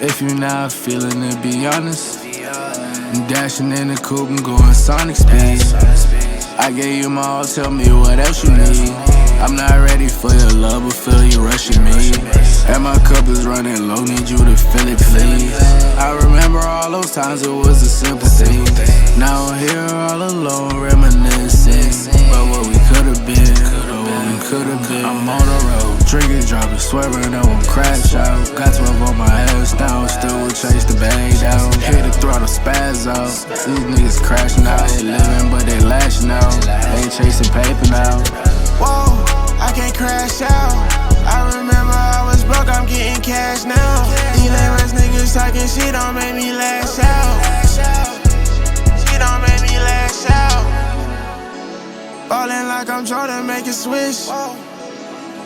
If you're not feeling it, be honest. I'm dashing in the coupe and going sonic speed. I gave you my all, tell me what else you need. I'm not ready for your love, but feel you rushing me. And my cup is running low, need you to fill it, please. I remember all those times it was a simple thing. Now I'm here all alone, reminiscing about what we could've been, I'm on the road, drinking, driving, swerving, I won't crash out. Got 12 on my ass down, still will chase the bag down. Hit the throttle, spaz out. These niggas crashing out, they living but they lashing out. Ain't chasing paper now. Whoa, I can't crash out. I remember I was broke, I'm getting cash now. These lame-ass niggas talking shit don't make me lash out. Shit don't make me lash out. Ballin' like I'm Jordan, make it switch.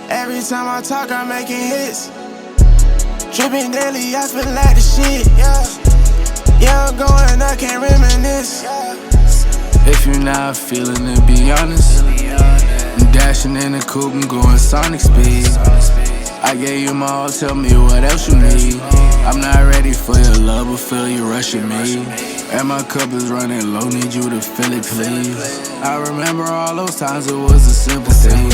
Every time I talk, I'm making hits. Drippin' daily, I feel like the shit. Yeah, I'm going, I can't reminisce. If you're not feeling it, be honest. I'm dashing in the coupe and going sonic speed. I gave you my all, tell me what else you need. I'm not ready for your love, but feel you rushing me. And my cup is running low, need you to fill it, please. I remember all those times it was a simple thing.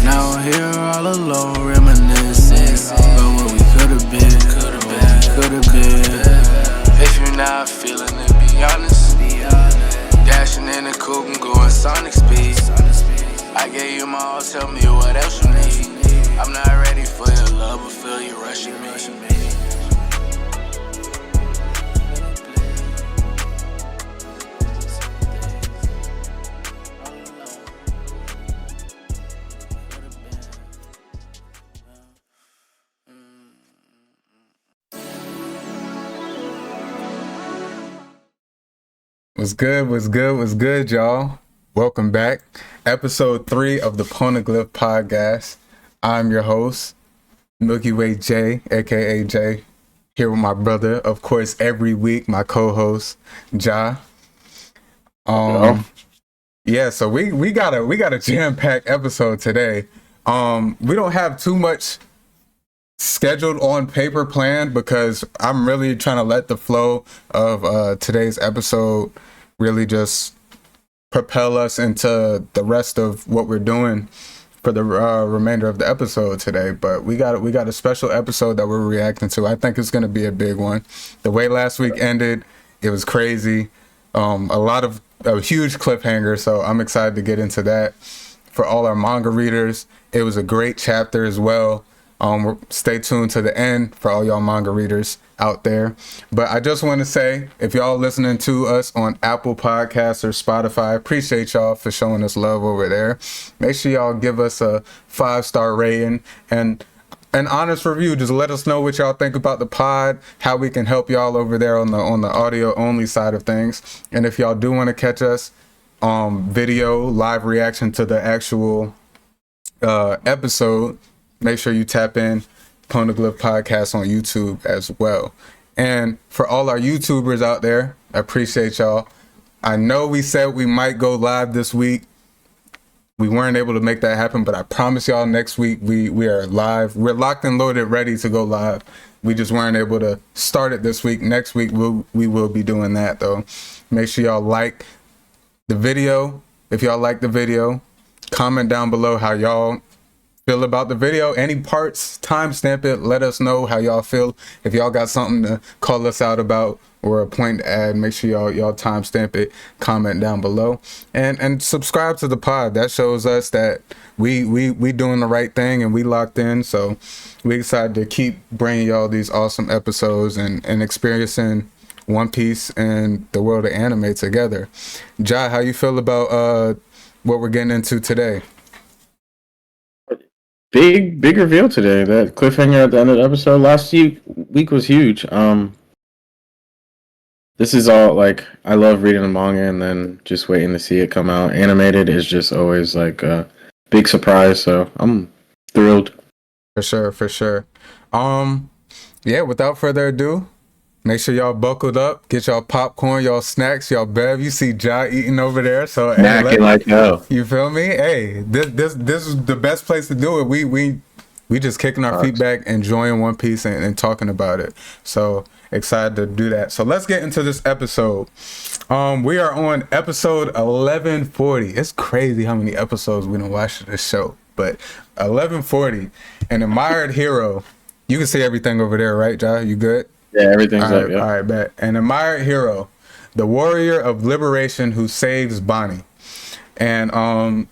Now I'm here all alone, reminiscing about what we could've been, If you're not feeling it, be honest. Dashing in the coupe and going sonic speed. I gave you my all, tell me what else you need. I'm not ready for your love, but feel you rushing me. What's good, y'all? Welcome back. Episode 3 of the Poneglyph Podcast. I'm your host, Milky Way J, aka J, here with my brother, of course, every week, my co-host, Ja. Yeah, so we got a jam-packed episode today. We don't have too much scheduled on paper planned because I'm really trying to let the flow of today's episode really just propel us into the rest of what we're doing for the remainder of the episode today. But we got a special episode that we're reacting to. I think it's going to be a big one. The way last week ended, it was crazy. A huge cliffhanger, so I'm excited to get into that. For all our manga readers, it was a great chapter as well. Stay tuned to the end for all y'all manga readers out there. But I just want to say, if y'all listening to us on Apple Podcasts or Spotify, appreciate y'all for showing us love over there. Make sure y'all give us a 5-star rating and an honest review. Just let us know what y'all think about the pod, how we can help y'all over there on the audio only side of things. And if y'all do want to catch us video live reaction to the actual episode, make sure you tap in Poneglyph Podcast on YouTube as well. And for all our YouTubers out there, I appreciate y'all. I know we said we might go live this week. We weren't able to make that happen, but I promise y'all next week we are live. We're locked and loaded, ready to go live. We just weren't able to start it this week. Next week we will be doing that though. Make sure y'all like the video. If y'all like the video, comment down below how y'all feel about the video. Any parts, timestamp it. Let us know how y'all feel. If y'all got something to call us out about or a point to add, make sure y'all timestamp it. Comment down below and subscribe to the pod. That shows us that we doing the right thing and we locked in. So we excited to keep bringing y'all these awesome episodes and experiencing One Piece and the world of anime together. Ja, how you feel about what we're getting into today? Big reveal today. That cliffhanger at the end of the episode last week was huge. This is all like, I love reading the manga and then just waiting to see it come out. Animated is just always like a big surprise, so I'm thrilled. For sure. Yeah, without further ado, make sure y'all buckled up, get y'all popcorn, y'all snacks, y'all bev. You see Ja eating over there, so Snacking like hell. You feel me? Hey, this is the best place to do it. We We just kicking our feet back, enjoying One Piece and talking about it. So excited to do that. So let's get into this episode. We are on episode 1140. It's crazy how many episodes we done watched this show, but 1140, an admired hero. You can see everything over there, right, Jai? You good? Yeah, everything's All right, up. Yeah. all right, bet. An admired hero, the warrior of liberation who saves Bonnie. And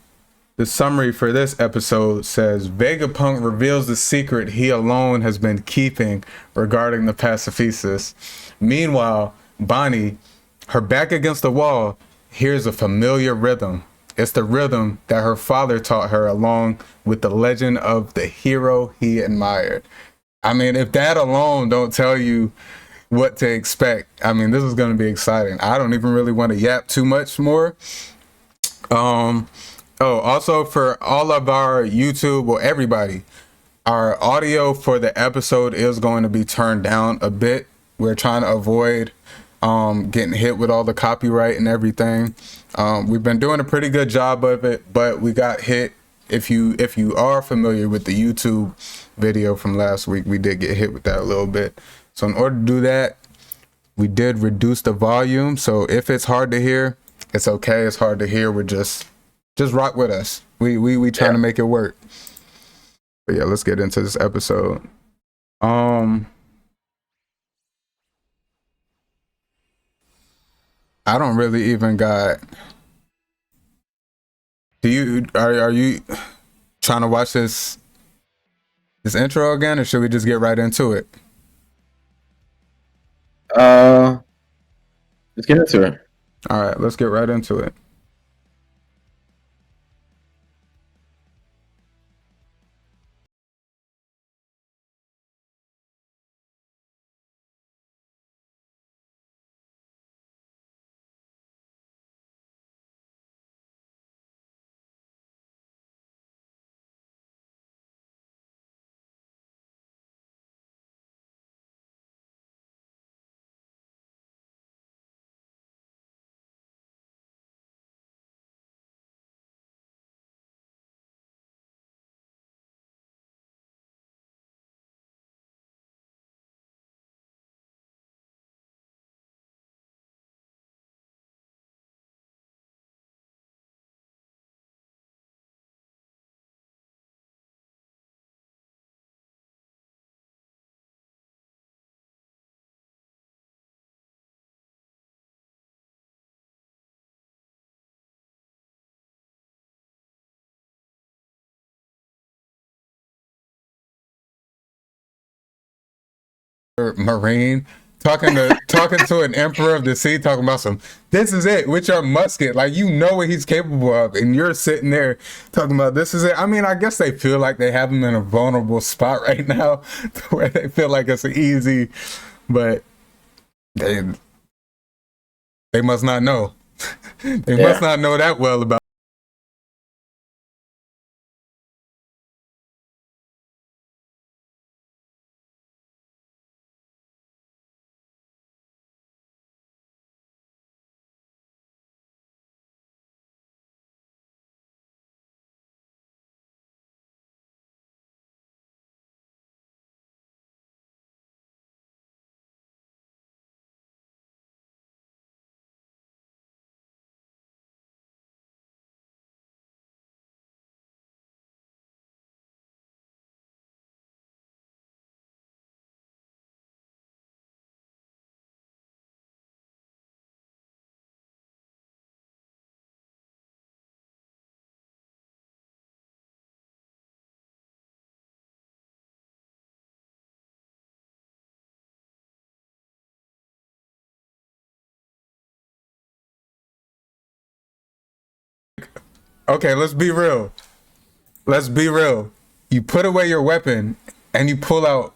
the summary for this episode says Vegapunk reveals the secret he alone has been keeping regarding the pacifistas. Meanwhile, Bonnie, her back against the wall, hears a familiar rhythm. It's the rhythm that her father taught her, along with the legend of the hero he admired. I mean, if that alone don't tell you what to expect, I mean, this is going to be exciting. I don't even really want to yap too much more. Also for all of our YouTube, well, everybody, our audio for the episode is going to be turned down a bit. We're trying to avoid getting hit with all the copyright and everything. We've been doing a pretty good job of it, but we got hit. If you are familiar with the YouTube video from last week, we did get hit with that a little bit. So in order to do that, we did reduce the volume. So if it's hard to hear, it's okay. It's hard to hear. We're just rock with us. We trying to make it work. But yeah, let's get into this episode. I don't really even got. Are you trying to watch this intro again, or should we just get right into it? Let's get into it. All right, let's get right into it. Marine talking to an emperor of the sea, talking about this is it with your musket, like, you know what he's capable of, and you're sitting there talking about this is it. I mean, I guess they feel like they have him in a vulnerable spot right now where they feel like it's easy, but they must not know. They must not know that well about. Okay, let's be real. Let's be real. You put away your weapon and you pull out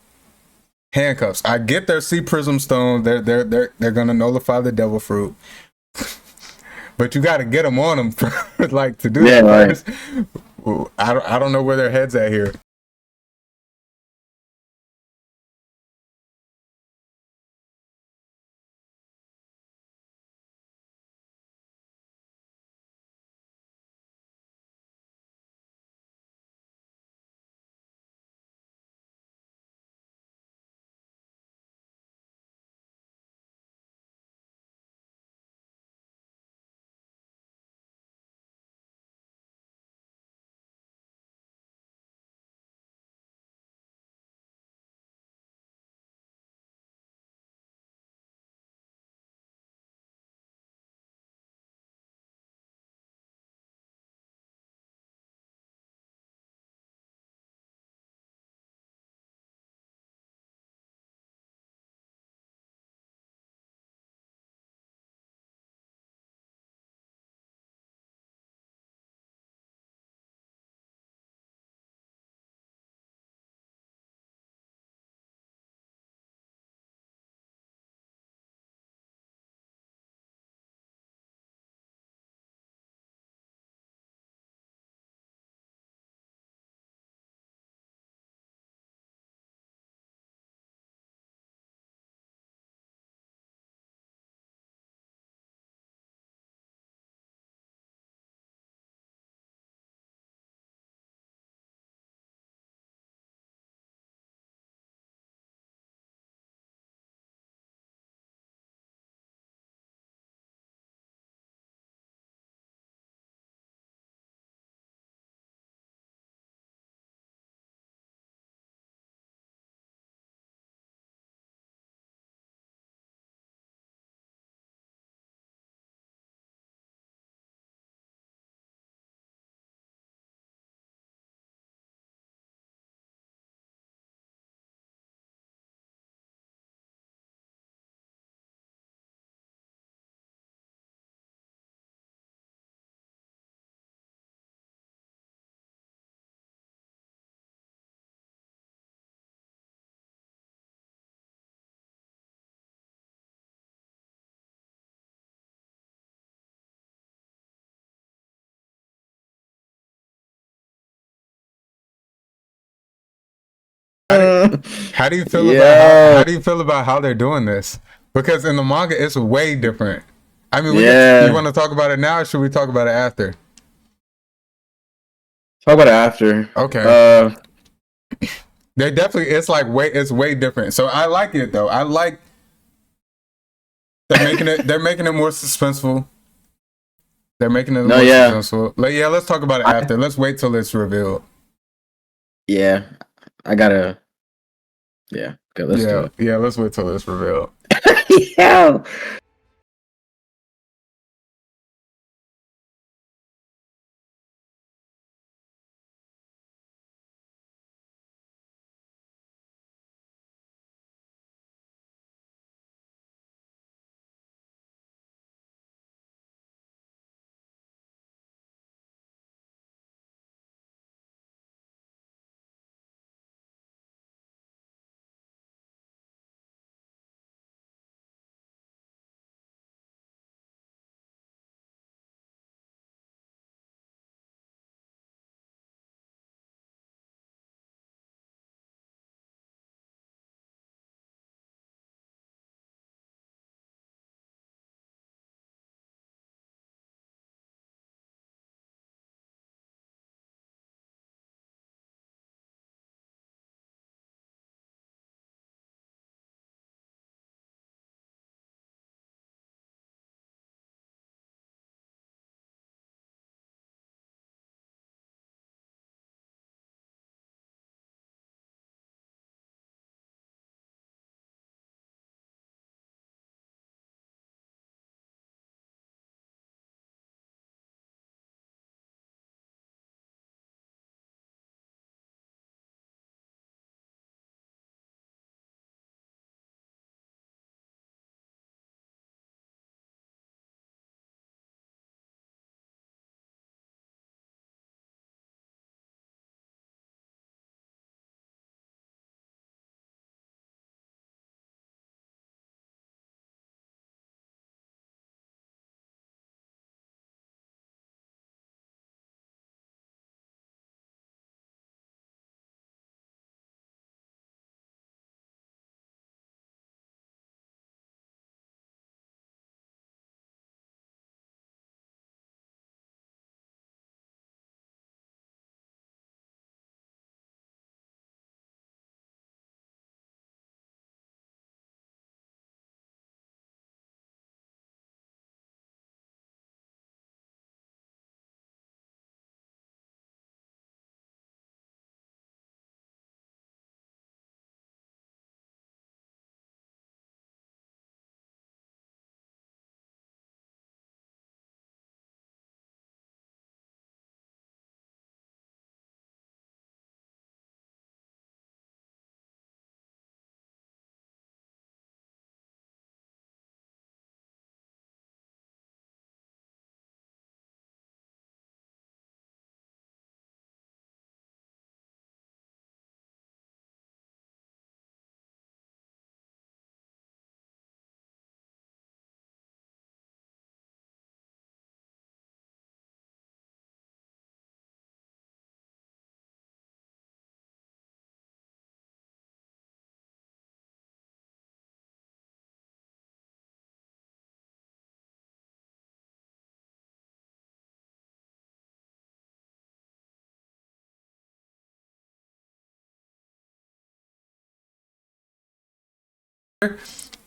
handcuffs. I get their sea prism stone. They're gonna nullify the devil fruit, but you got to get them on them for, like, to do that first. I don't know where their heads at here. How do you feel about how Yeah. do you feel about how they're doing this? Because in the manga, it's way different. I mean, you Yeah. want to talk about it now, or should we talk about it after? Talk about it after. Okay. They definitely, it's way different. So I like it though. I like they're making it more suspenseful. They're making it No, more yeah. suspenseful. Yeah, let's talk about it after. Let's wait till it's revealed. Yeah. I gotta. Yeah. Okay, let's do it. Yeah, let's wait till it's revealed. Yeah.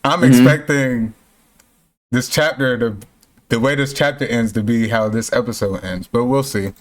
I'm expecting this chapter to the way this chapter ends to be how this episode ends, but we'll see.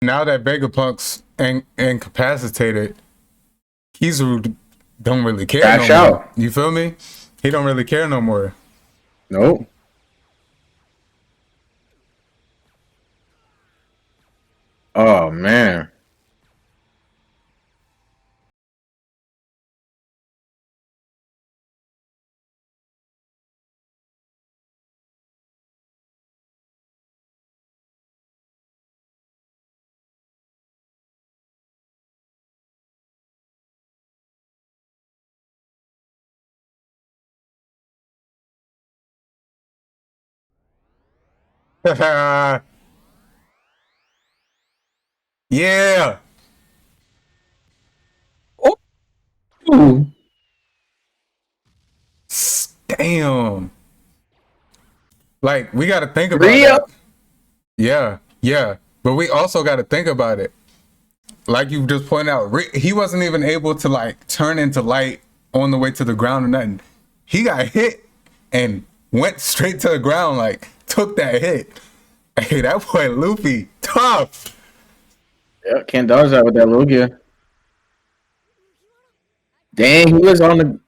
Now that Vegapunk's incapacitated, Kizaru don't really care Crash no more. out. You feel me? He don't really care no more. Nope. Oh man. Yeah. Ooh. Damn. Like, we got to think about 3 that. up. Yeah. Yeah. But we also got to think about it. Like you just pointed out, he wasn't even able to like turn into light on the way to the ground or nothing. He got hit and went straight to the ground, like took that hit. Hey, that boy Luffy, tough. Yeah, can't dodge that with that Logia. Dang, he was on the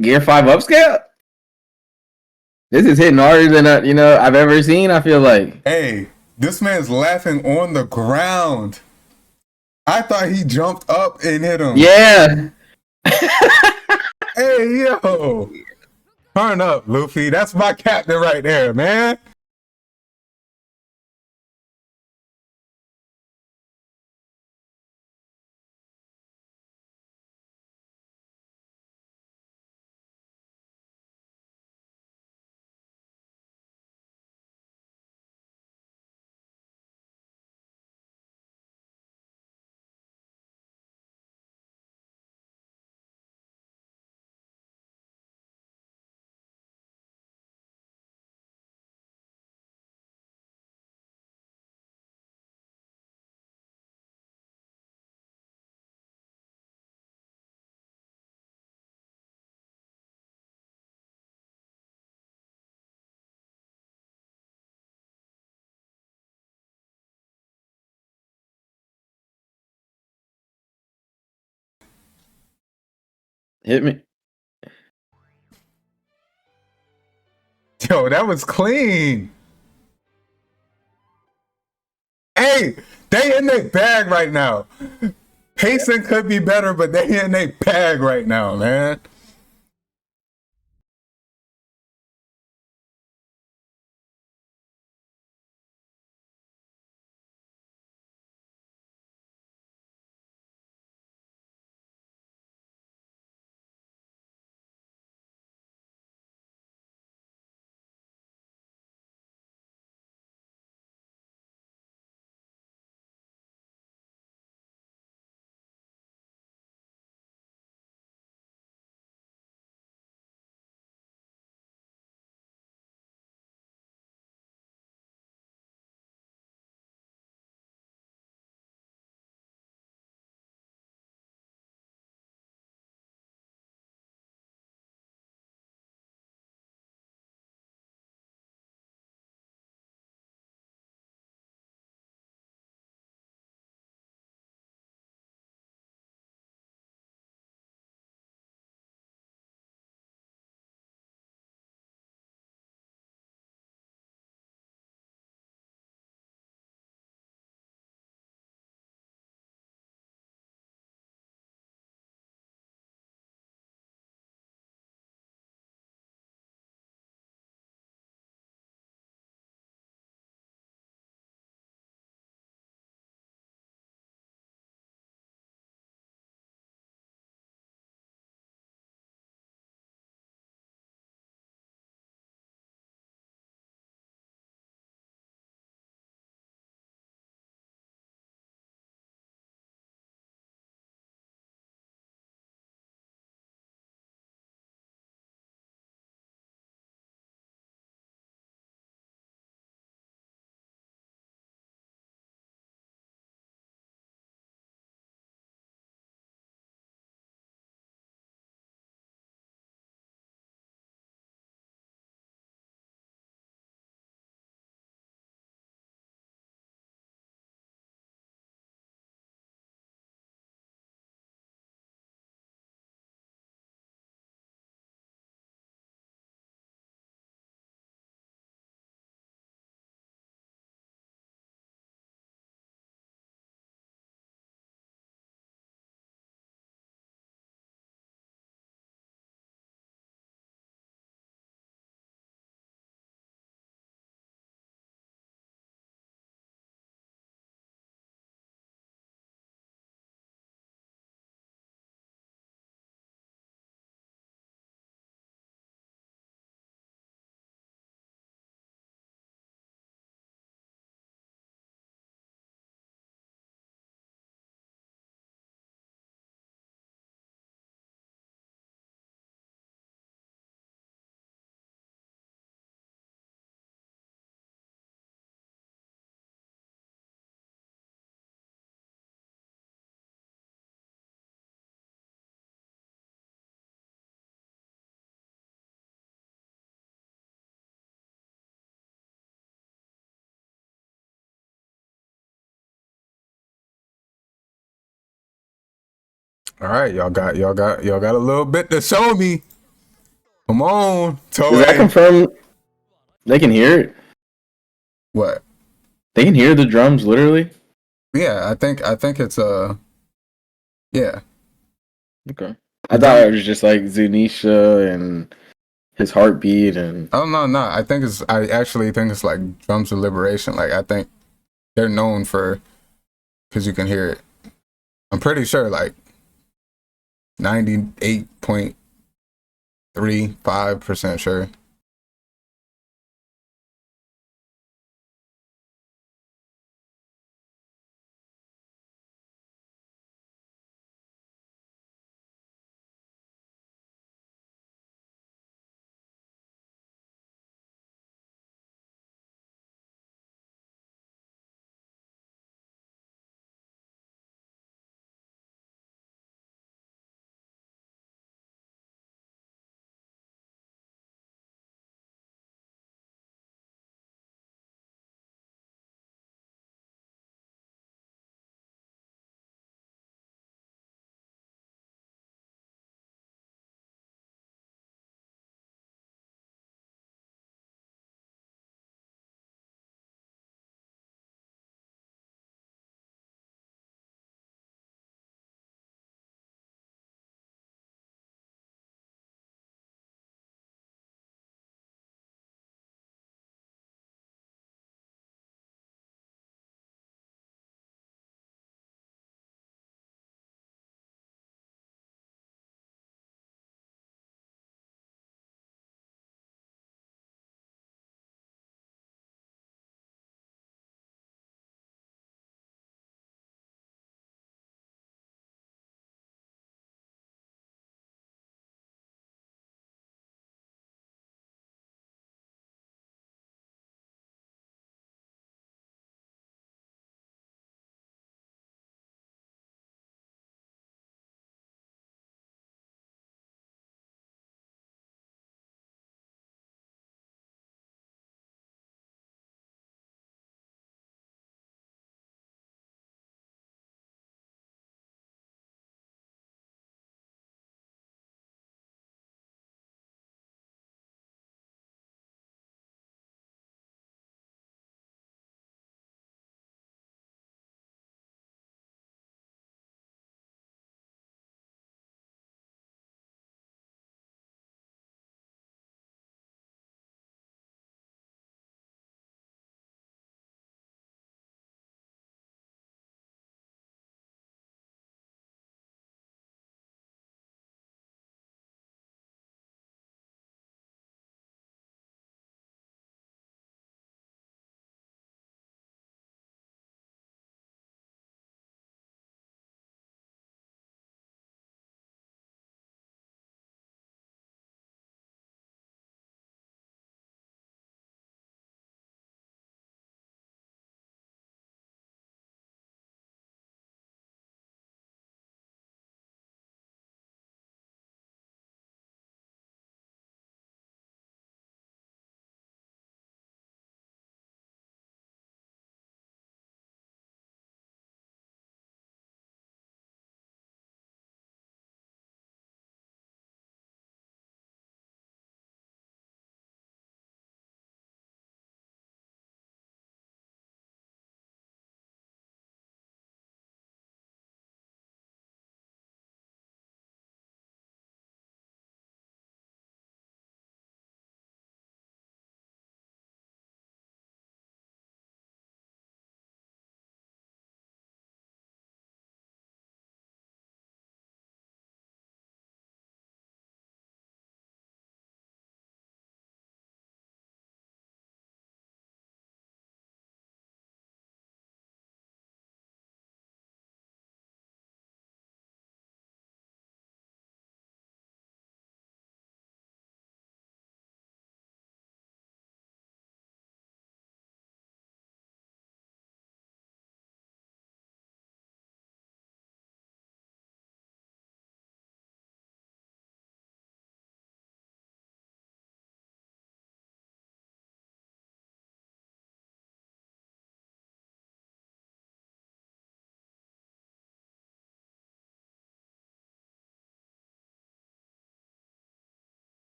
Gear 5 upscale. This is hitting harder than I've ever seen. I feel like. Hey, this man's laughing on the ground. I thought he jumped up and hit him. Yeah. Hey, yo. Turn up, Luffy. That's my captain right there, man. Hit me. Yo, that was clean. Hey, they in their bag right now. Pacing could be better, but they in their bag right now, man. All right, y'all got a little bit to show me. Come on, Does that Toei. confirm they can hear it? What? They can hear the drums literally? Yeah, I think it's yeah. Okay. The I thought drum. it was just like Zunisha and his heartbeat and Oh no, I think it's. I actually think it's like drums of liberation. Like I think they're known for because you can hear it. I'm pretty sure like 98.35% sure.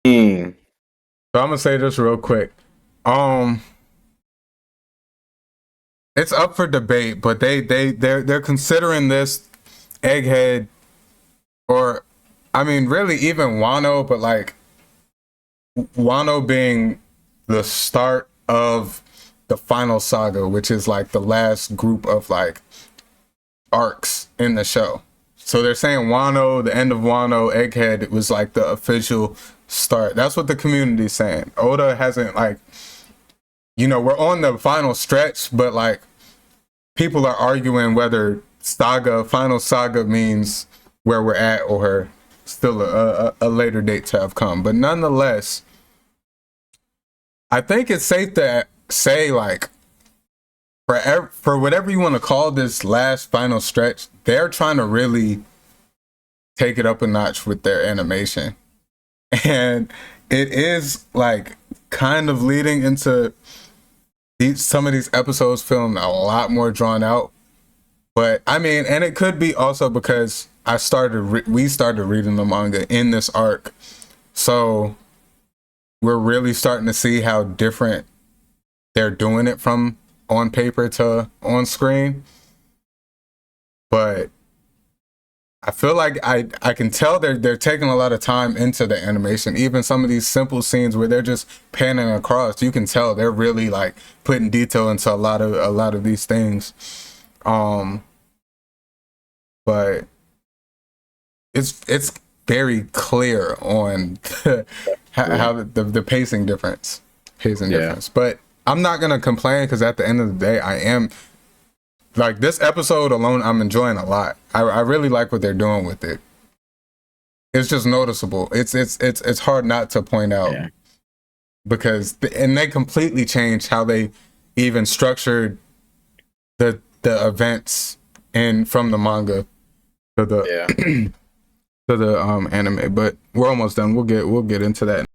Mm. So I'm gonna say this real quick. It's up for debate, but they're considering this Egghead, or I mean, really even Wano, but like Wano being the start of the final saga, which is like the last group of like arcs in the show. So they're saying Wano, the end of Wano, Egghead was like the official start. That's what the community's saying. Oda hasn't like, we're on the final stretch, but like people are arguing whether final saga means where we're at or still a later date to have come. But nonetheless, I think it's safe to say like for whatever you want to call this last final stretch, they're trying to really take it up a notch with their animation. And it is like kind of leading into some of these episodes feeling a lot more drawn out. But I mean, and it could be also because we started reading the manga in this arc. So we're really starting to see how different they're doing it from on paper to on screen. But I feel like I can tell they're taking a lot of time into the animation. Even some of these simple scenes where they're just panning across, you can tell they're really like putting detail into a lot of these things. But it's very clear on how the pacing difference. But I'm not gonna complain because at the end of the day, I am like this episode alone. I'm enjoying a lot. I really like what they're doing with it. It's just noticeable. It's hard not to point out because and they completely changed how they even structured the events from the manga to the to the anime. But we're almost done. We'll get into that.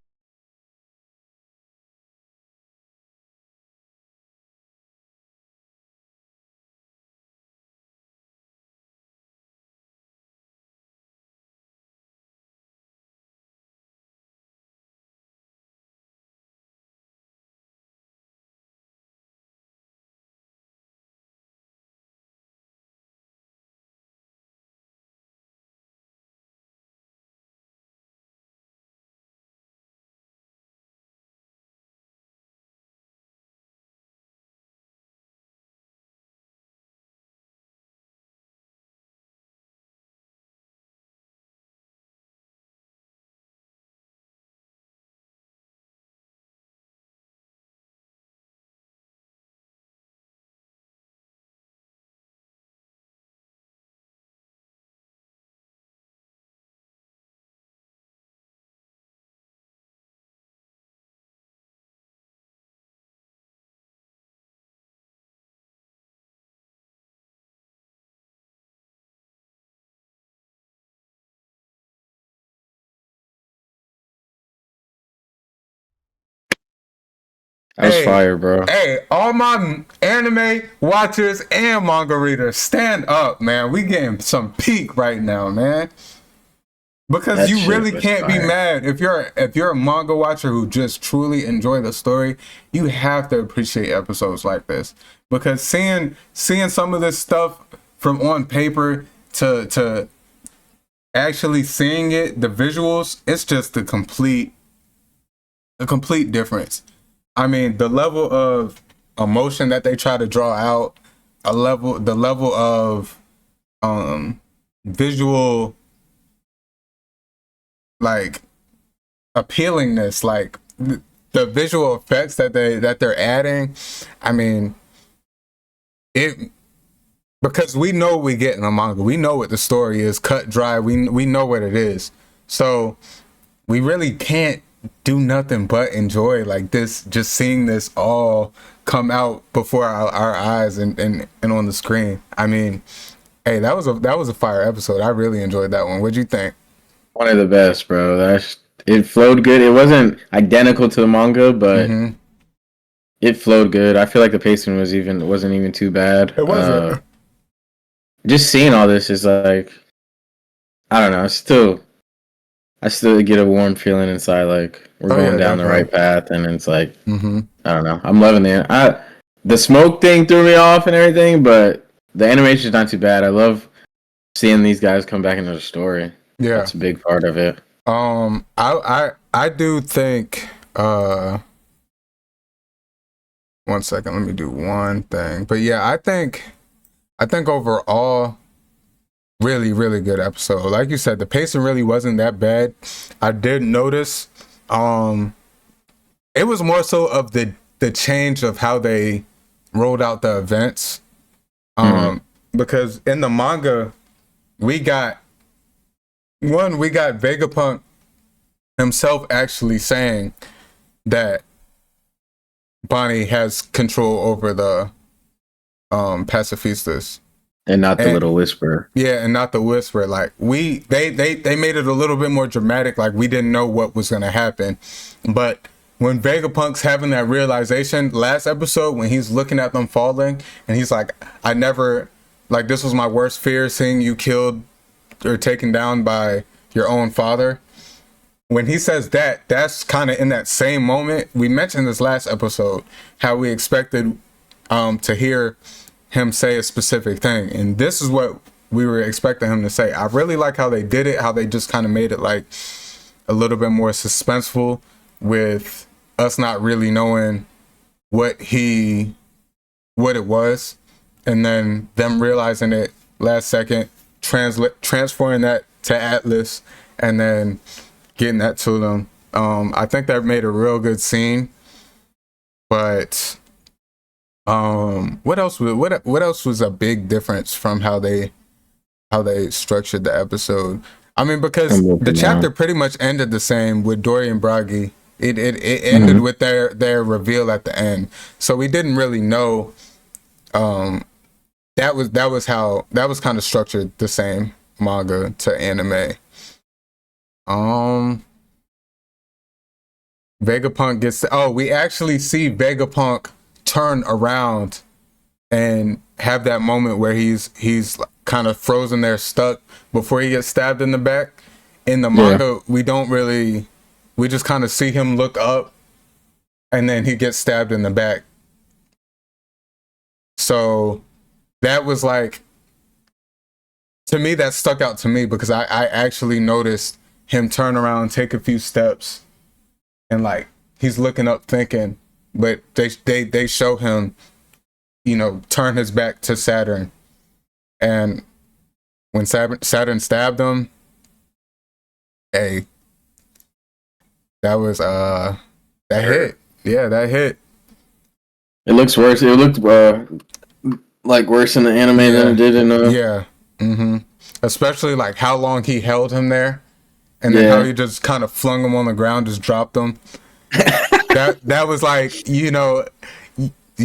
That was fire, bro. Hey, all my anime watchers and manga readers, stand up, man. We getting some peak right now, man. Because That you shit really was can't be fire. mad if you're a manga watcher who just truly enjoy the story. You have to appreciate episodes like this because seeing some of this stuff from on paper to actually seeing it, the visuals, it's just a complete difference. I mean, the level of emotion that they try to draw out, the level of visual like appealingness, like the visual effects that they're adding. I mean, it because we know we get in a manga. We know what the story is, cut dry. We know what it is. So we really can't do nothing but enjoy like this, just seeing this all come out before our eyes and on the screen. I mean, hey, that was a fire episode. I really enjoyed that one. What'd you think? One of the best, bro. It flowed good. It wasn't identical to the manga, but it flowed good. I feel like the pacing wasn't even too bad. It wasn't. Just seeing all this is like, I don't know. I still get a warm feeling inside, like we're going down the right path, and it's like I don't know. I'm loving it. The smoke thing threw me off and everything, but the animation's not too bad. I love seeing these guys come back into the story. Yeah, that's a big part of it. I do think. 1 second, let me do one thing. But yeah, I think overall, really, really good episode. Like you said, the pacing really wasn't that bad. I did notice, it was more so of the change of how they rolled out the events. Because in the manga, we got Vegapunk himself actually saying that Bonnie has control over the pacifistas. And not the little whisper. Yeah, and not the whisper. Like they made it a little bit more dramatic, like we didn't know what was gonna happen. But when Vegapunk's having that realization last episode, when he's looking at them falling, and he's like, I never, like, this was my worst fear, seeing you killed or taken down by your own father. When he says that, that's kind of in that same moment. We mentioned this last episode, how we expected to hear him say a specific thing. And this is what we were expecting him to say. I really like how they did it, how they just kind of made it like a little bit more suspenseful, with us not really knowing what it was. And then them realizing it last second, transferring that to Atlas, and then getting that to them. I think that made a real good scene. But what else was a big difference from how they structured the episode? I mean, because the chapter pretty much ended the same with Dory and Bragi. It ended with their reveal at the end. So we didn't really know. That was kind of structured the same, manga to anime. Vegapunk gets. We actually see Vegapunk turn around and have that moment where he's kind of frozen there, stuck, before he gets stabbed in the back. In the manga, we just kind of see him look up, and then he gets stabbed in the back. So that was like, to me, that stuck out to me, because I actually noticed him turn around, take a few steps, and like he's looking up thinking, but they show him, turn his back to Saturn. And when Saturn stabbed him, hey, that was that hit. Yeah, that hit. It looks worse. It looked like worse in the anime than it did in the... Yeah. Especially like how long he held him there, and then how he just kind of flung him on the ground, just dropped him. that was like, you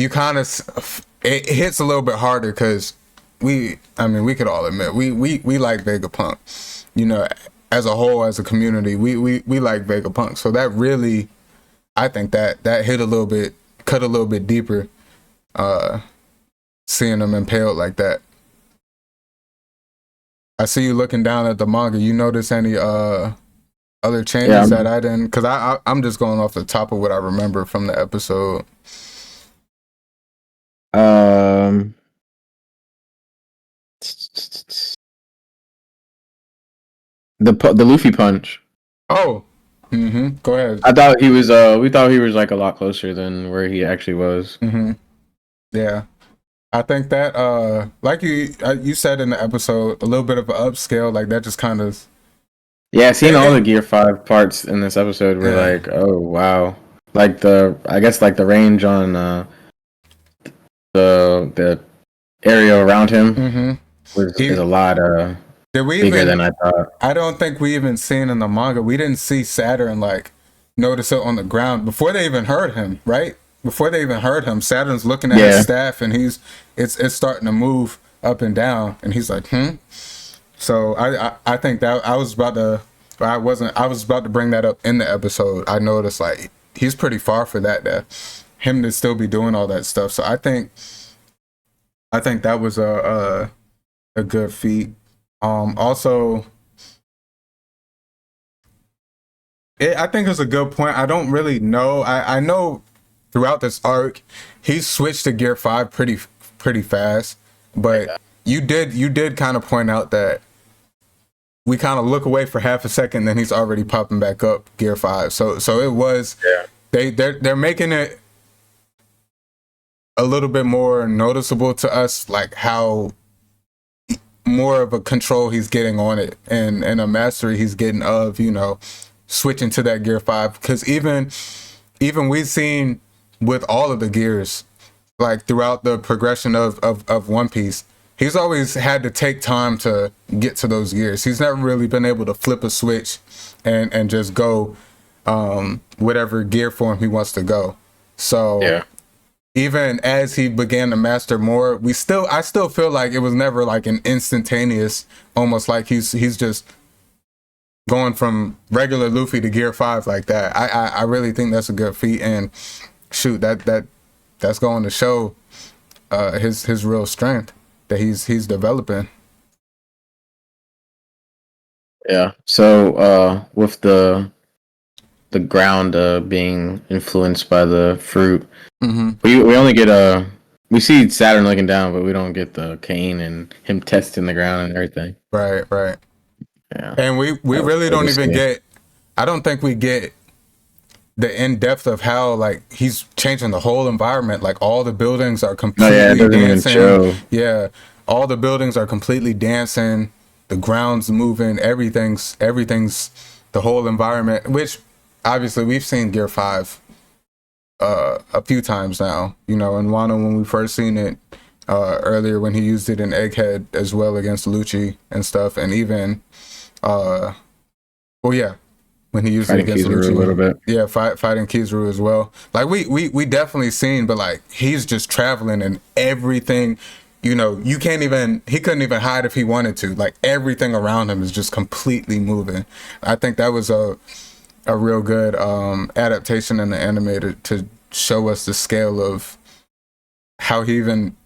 kind of, it hits a little bit harder, because we could all admit we like Vegapunk, as a whole, as a community, we like Vegapunk. So that really, I think that hit a little bit, cut a little bit deeper, seeing him impaled like that. I see you looking down at the manga. You notice any other changes that I didn't? Because I'm just going off the top of what I remember from the episode. The Luffy punch. Oh, go ahead. I thought he was. We thought he was like a lot closer than where he actually was. Yeah, I think that like you said in the episode, a little bit of an upscale, like that just kind of. Yeah, seeing all the Gear 5 parts in this episode were like, oh wow, like the range on the area around him is a lot bigger than I thought. I don't think we even seen in the manga. We didn't see Saturn like notice it on the ground before they even heard him, right? Before they even heard him, Saturn's looking at his staff, and it's starting to move up and down, and he's like, So I think that I was about to bring that up in the episode. I noticed like he's pretty far for that him to still be doing all that stuff. So I think that was a good feat. Also, I think it's a good point. I don't really know. I know throughout this arc, he's switched to Gear 5 pretty fast. But you did kind of point out that we kind of look away for half a second, then he's already popping back up Gear 5. So it was they're making it a little bit more noticeable to us, like how more of a control he's getting on it and a mastery he's getting of, switching to that Gear 5. Because even we've seen with all of the gears, like throughout the progression of One Piece, he's always had to take time to get to those gears. He's never really been able to flip a switch and just go whatever gear form he wants to go. So even as he began to master more, I still feel like it was never like an instantaneous, almost like he's just going from regular Luffy to Gear 5 like that. I really think that's a good feat, and shoot, that's going to show his real strength that he's developing. Yeah. So with the ground being influenced by the fruit, we only get we see Saturn looking down, but we don't get the cane and him testing the ground and everything. Right. Yeah. And we really don't even get. I don't think we get the in depth of how like he's changing the whole environment. Like all the buildings are completely dancing. Yeah, all the buildings are completely dancing. The ground's moving. Everything's the whole environment. Which obviously we've seen Gear 5 a few times now. In Wano when we first seen it earlier when he used it in Egghead as well against Lucci and stuff, and even when he used it against Lucci a little bit. Yeah, fighting Kizaru as well. Like we definitely seen, but like he's just traveling and everything. He couldn't even hide if he wanted to. Like everything around him is just completely moving. I think that was a real good adaptation in the anime to show us the scale of how he even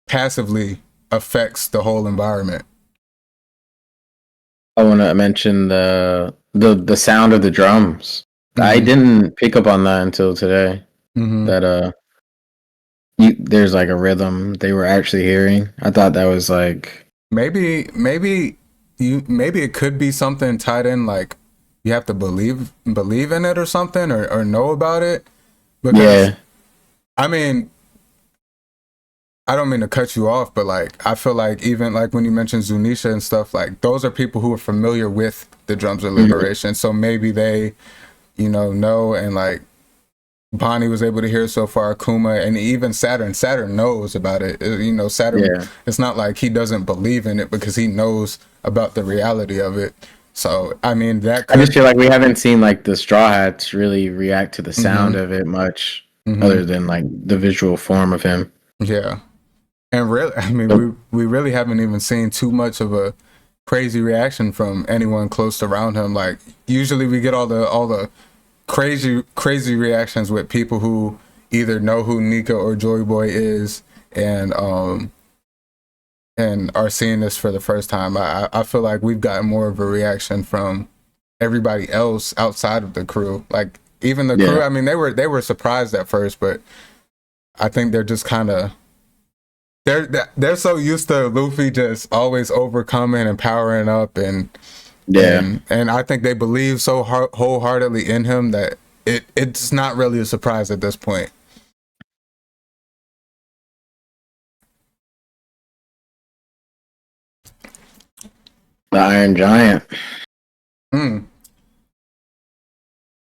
passively affects the whole environment. I want to mention the sound of the drums. I didn't pick up on that until today. That there's like a rhythm they were actually hearing. I thought that was like maybe it could be something tied in, like you have to believe in it or something, or know about it. Because, I mean, I don't mean to cut you off, but like I feel like even like when you mentioned Zunisha and stuff, like those are people who are familiar with the Drums of Liberation. So maybe they, know, and like Bonnie was able to hear so far, Kuma, and even Saturn knows about it. Saturn, it's not like he doesn't believe in it because he knows about the reality of it. So, I mean, I just feel like we haven't seen like the Straw Hats really react to the sound of it much, other than like the visual form of him. Yeah. And really, I mean, we really haven't even seen too much of a crazy reaction from anyone close around him. Like usually we get all the crazy reactions with people who either know who Nika or Joy Boy is and are seeing this for the first time. I feel like we've gotten more of a reaction from everybody else outside of the crew. Like even the crew, I mean, they were surprised at first, but I think they're just kind of they're so used to Luffy just always overcoming and powering up and I think they believe so wholeheartedly in him that it's not really a surprise at this point. The Iron Giant.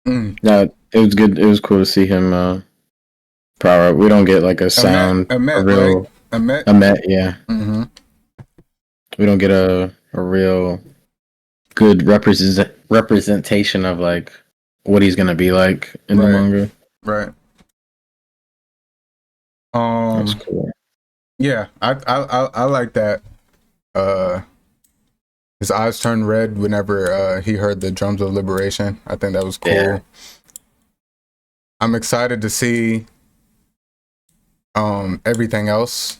No, it was good. It was cool to see him power up. We don't get like a sound, a Met, yeah. We don't get a real good representation of like what he's gonna be like in the manga. Right. That's cool. Yeah, I like that. His eyes turned red whenever he heard the Drums of Liberation. I think that was cool. Yeah. I'm excited to see everything else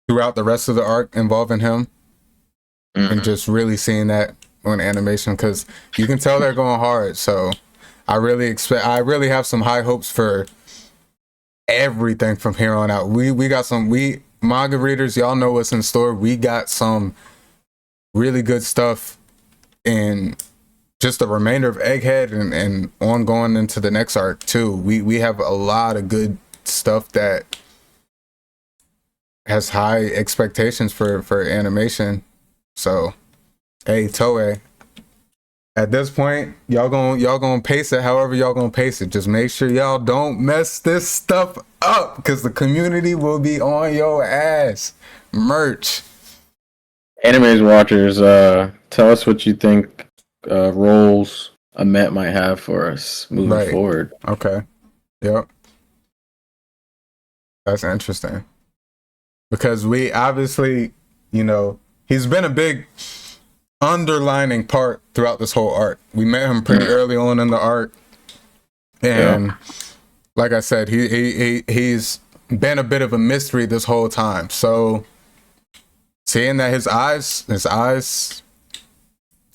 throughout the rest of the arc involving him. and just really seeing that on animation, because you can tell they're going hard. So I really have some high hopes for everything from here on out. We got some manga readers, y'all know what's in store. We got some really good stuff in just the remainder of Egghead and ongoing into the next arc too. We have a lot of good stuff that has high expectations for animation. So hey, Toei, at this point, y'all gonna pace it however y'all gonna pace it. Just make sure y'all don't mess this stuff up, because the community will be on your ass. Merch. Animes watchers, tell us what you think roles a Met might have for us moving forward. Okay. Yep. That's interesting. Because we obviously, he's been a big underlining part throughout this whole arc. We met him pretty early on in the arc, and like I said, he's been a bit of a mystery this whole time. So seeing that his eyes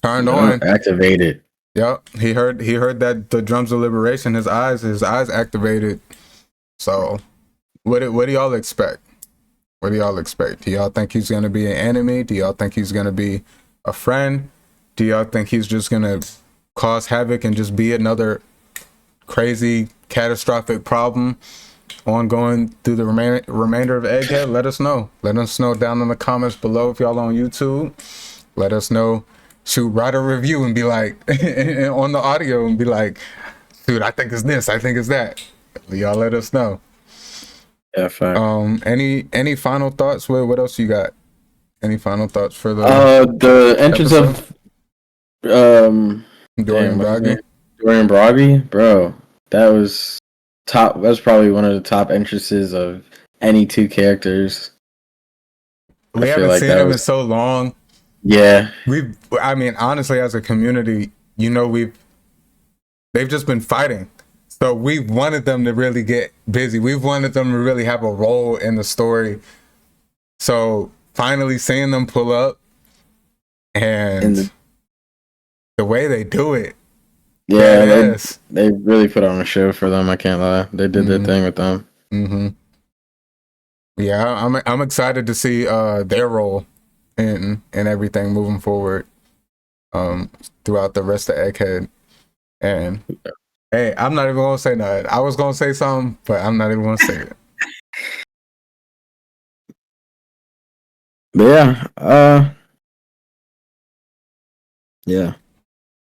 turned on, activated. Yep, he heard that the drums of liberation. His eyes activated. So what do y'all expect? What do y'all expect? Do y'all think he's gonna be an enemy? Do y'all think he's gonna be a friend? Do y'all think he's just gonna cause havoc and just be another crazy catastrophic problem ongoing through the remainder of Egghead? Let us know down in the comments below. If y'all on YouTube, let us know. Shoot, write a review and be like on the audio and be like, dude, I think it's this, I think it's that. Y'all let us know. Yeah, fact. Any final thoughts? What else you got? Any final thoughts for the entrance episode? of Dorian Broggy, bro, that was top. That was probably one of the top entrances of any two characters. We haven't seen him in so long. Yeah, honestly, as a community, they've just been fighting. So we wanted them to really get busy. We've wanted them to really have a role in the story. So finally seeing them pull up and the way they do it. Yeah, they really put on a show for them. I can't lie. They did their thing with them. Mm-hmm. Yeah, I'm excited to see their role in everything moving forward throughout the rest of Egghead. And hey, I'm not even gonna say nothing. I was gonna say something, but I'm not even gonna say it. But yeah,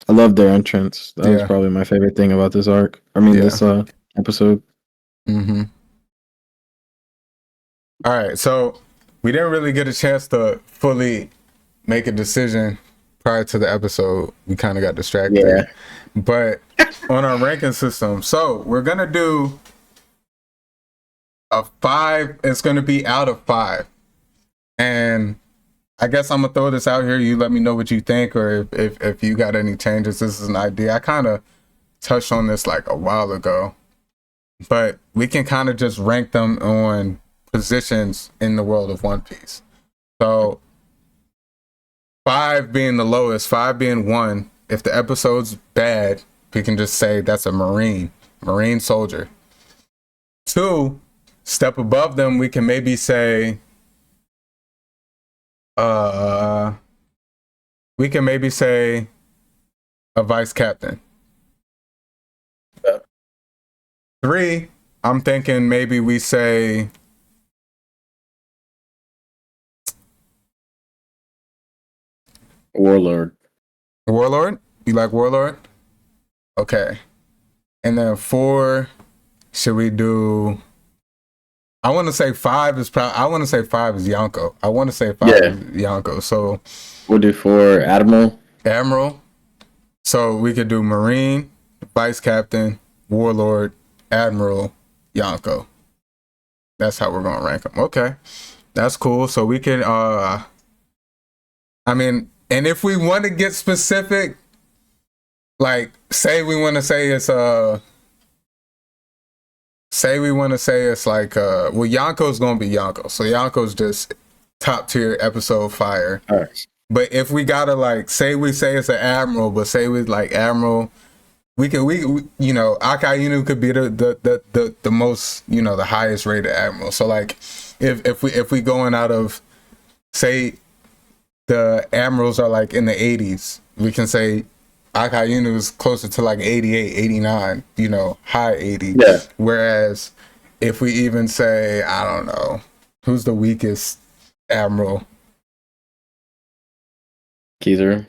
I love their entrance. That was probably my favorite thing about this arc. This episode. Mm-hmm. All right, so we didn't really get a chance to fully make a decision prior to the episode. We kind of got distracted. Yeah. But on our ranking system, so we're gonna do a 5. It's gonna be out of 5, and I guess I'm gonna throw this out here. You let me know what you think, or if you got any changes. This is an idea. I kind of touched on this like a while ago, but we can kind of just rank them on positions in the world of One Piece. So 5 being the lowest, 5 being 1. If the episode's bad, we can just say that's a Marine soldier. 2, step above them, we can maybe say a vice captain. 3, I'm thinking maybe we say Warlord. You like Warlord? Okay. And then 4, should we do? I want to say 5 is Yonko. I want to say 5 is Yonko. So we'll do 4 Admiral. So we could do Marine, Vice Captain, Warlord, Admiral, Yonko. That's how we're gonna rank them. Okay, that's cool. So we can and if we want to get specific, like say we want to say it's like Yonko's gonna be Yonko. So Yonko's just top tier episode fire. All right. But if we gotta like say it's an admiral, but say we like admiral, we you know, Akainu could be the most, you know, the highest rated admiral. So like if we going out of, say the admirals are like in the 80s, we can say Akainu is closer to like 88, 89, you know, high 80s. Yeah. Whereas if we even say, I don't know, who's the weakest admiral? Kizaru.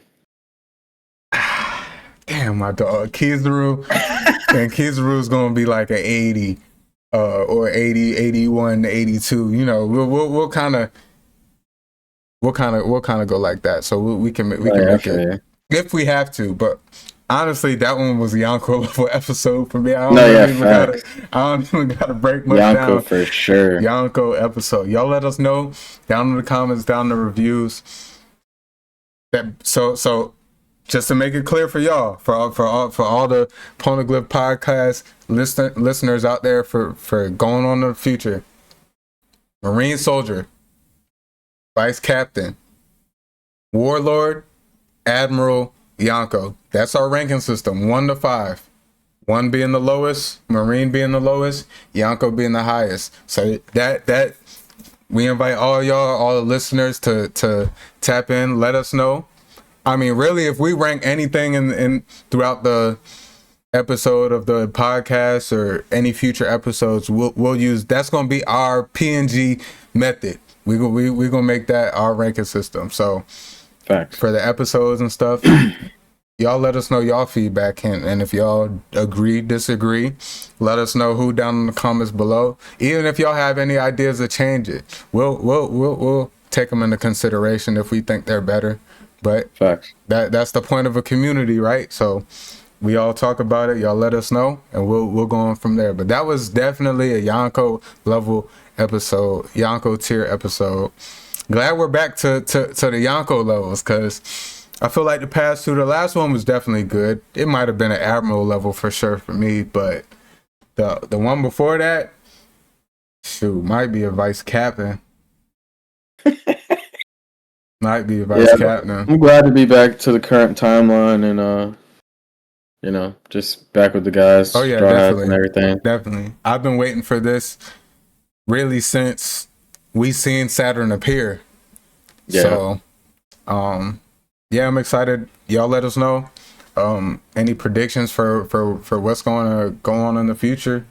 Damn, my dog, Kizaru. And Kizaru's gonna be like an 80, or 80, 81, 82. You know, we'll kind of go like that. So we can make it if we have to. But honestly, that one was a Yonko level episode for me. I don't even gotta break much Yonko down. for sure. Yonko episode. Y'all let us know down in the comments, down in the reviews. That so just to make it clear for y'all, for all the Poneglyph podcast listeners out there, for going on to the future. Marine soldier, vice captain, warlord, admiral, Yonko. That's our ranking system, 1 to 5. 1 being the lowest, Marine being the lowest, Yonko being the highest. So that we invite all y'all, all the listeners to tap in, let us know. I mean, really, if we rank anything in throughout the episode of the podcast or any future episodes, we'll use, that's gonna be our PNG method. We gonna make that our ranking system. So facts for the episodes and stuff. Y'all let us know y'all feedback, and if y'all agree, disagree, let us know who down in the comments below. Even if y'all have any ideas to change it, we'll take them into consideration if we think they're better. But facts. That's the point of a community, right? So we all talk about it. Y'all let us know, and we'll go on from there. But that was definitely a Yonko level episode, Yonko tier episode. Glad we're back to the Yonko levels, because I feel like the last one was definitely good. It might have been an admiral level for sure for me, but the one before that, shoot, might be a vice captain. Might be a vice captain. I'm glad to be back to the current timeline and you know, just back with the guys. Oh yeah, definitely, and everything. Definitely. I've been waiting for this really since we seen Saturn appear. Yeah. So yeah, I'm excited. Y'all let us know any predictions for what's going to go on in the future.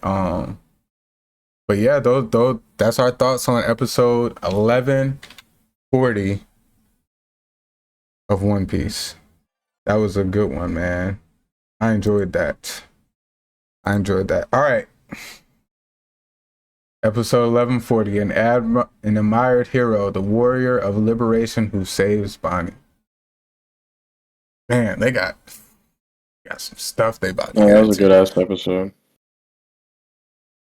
But yeah, those that's our thoughts on episode 1140 of One Piece. That was a good one, man. I enjoyed that. All right. Episode 1140, an admired hero, the warrior of liberation who saves Bonnie. Man, they got some stuff they about to get that was a good ass episode.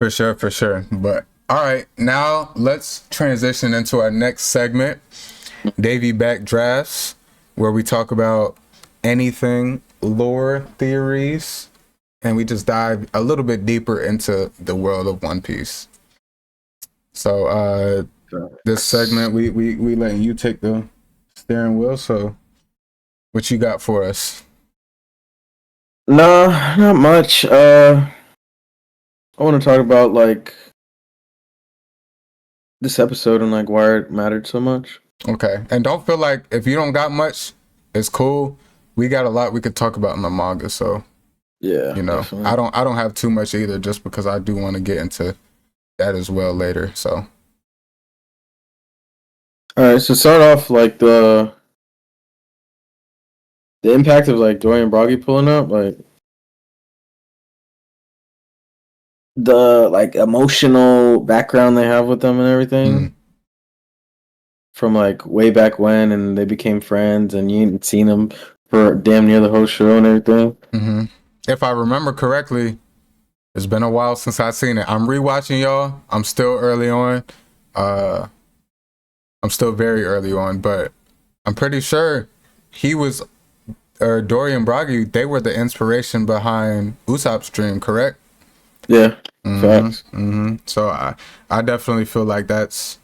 For sure. But all right, now let's transition into our next segment, Davy Back Drafts, where we talk about anything lore theories, and we just dive a little bit deeper into the world of One Piece. So this segment, we letting you take the steering wheel. So what you got for us? No, not much. I want to talk about like this episode and like why it mattered so much. Okay, and don't feel like if you don't got much, it's cool. We got a lot we could talk about in the manga, so yeah, you know, definitely. I don't have too much either, just because I do want to get into that as well later. So, all right, so start off like the impact of like Dorian Broggy pulling up, like the like emotional background they have with them and everything. From like way back when, and they became friends, and you hadn't seen them for damn near the whole show and everything. If I remember correctly, it's been a while since I've seen it. I'm rewatching, y'all. I'm still early on. I'm still very early on, but I'm pretty sure Dorian Broggy, they were the inspiration behind Usopp's dream, correct? Yeah. Facts. So I definitely feel like that's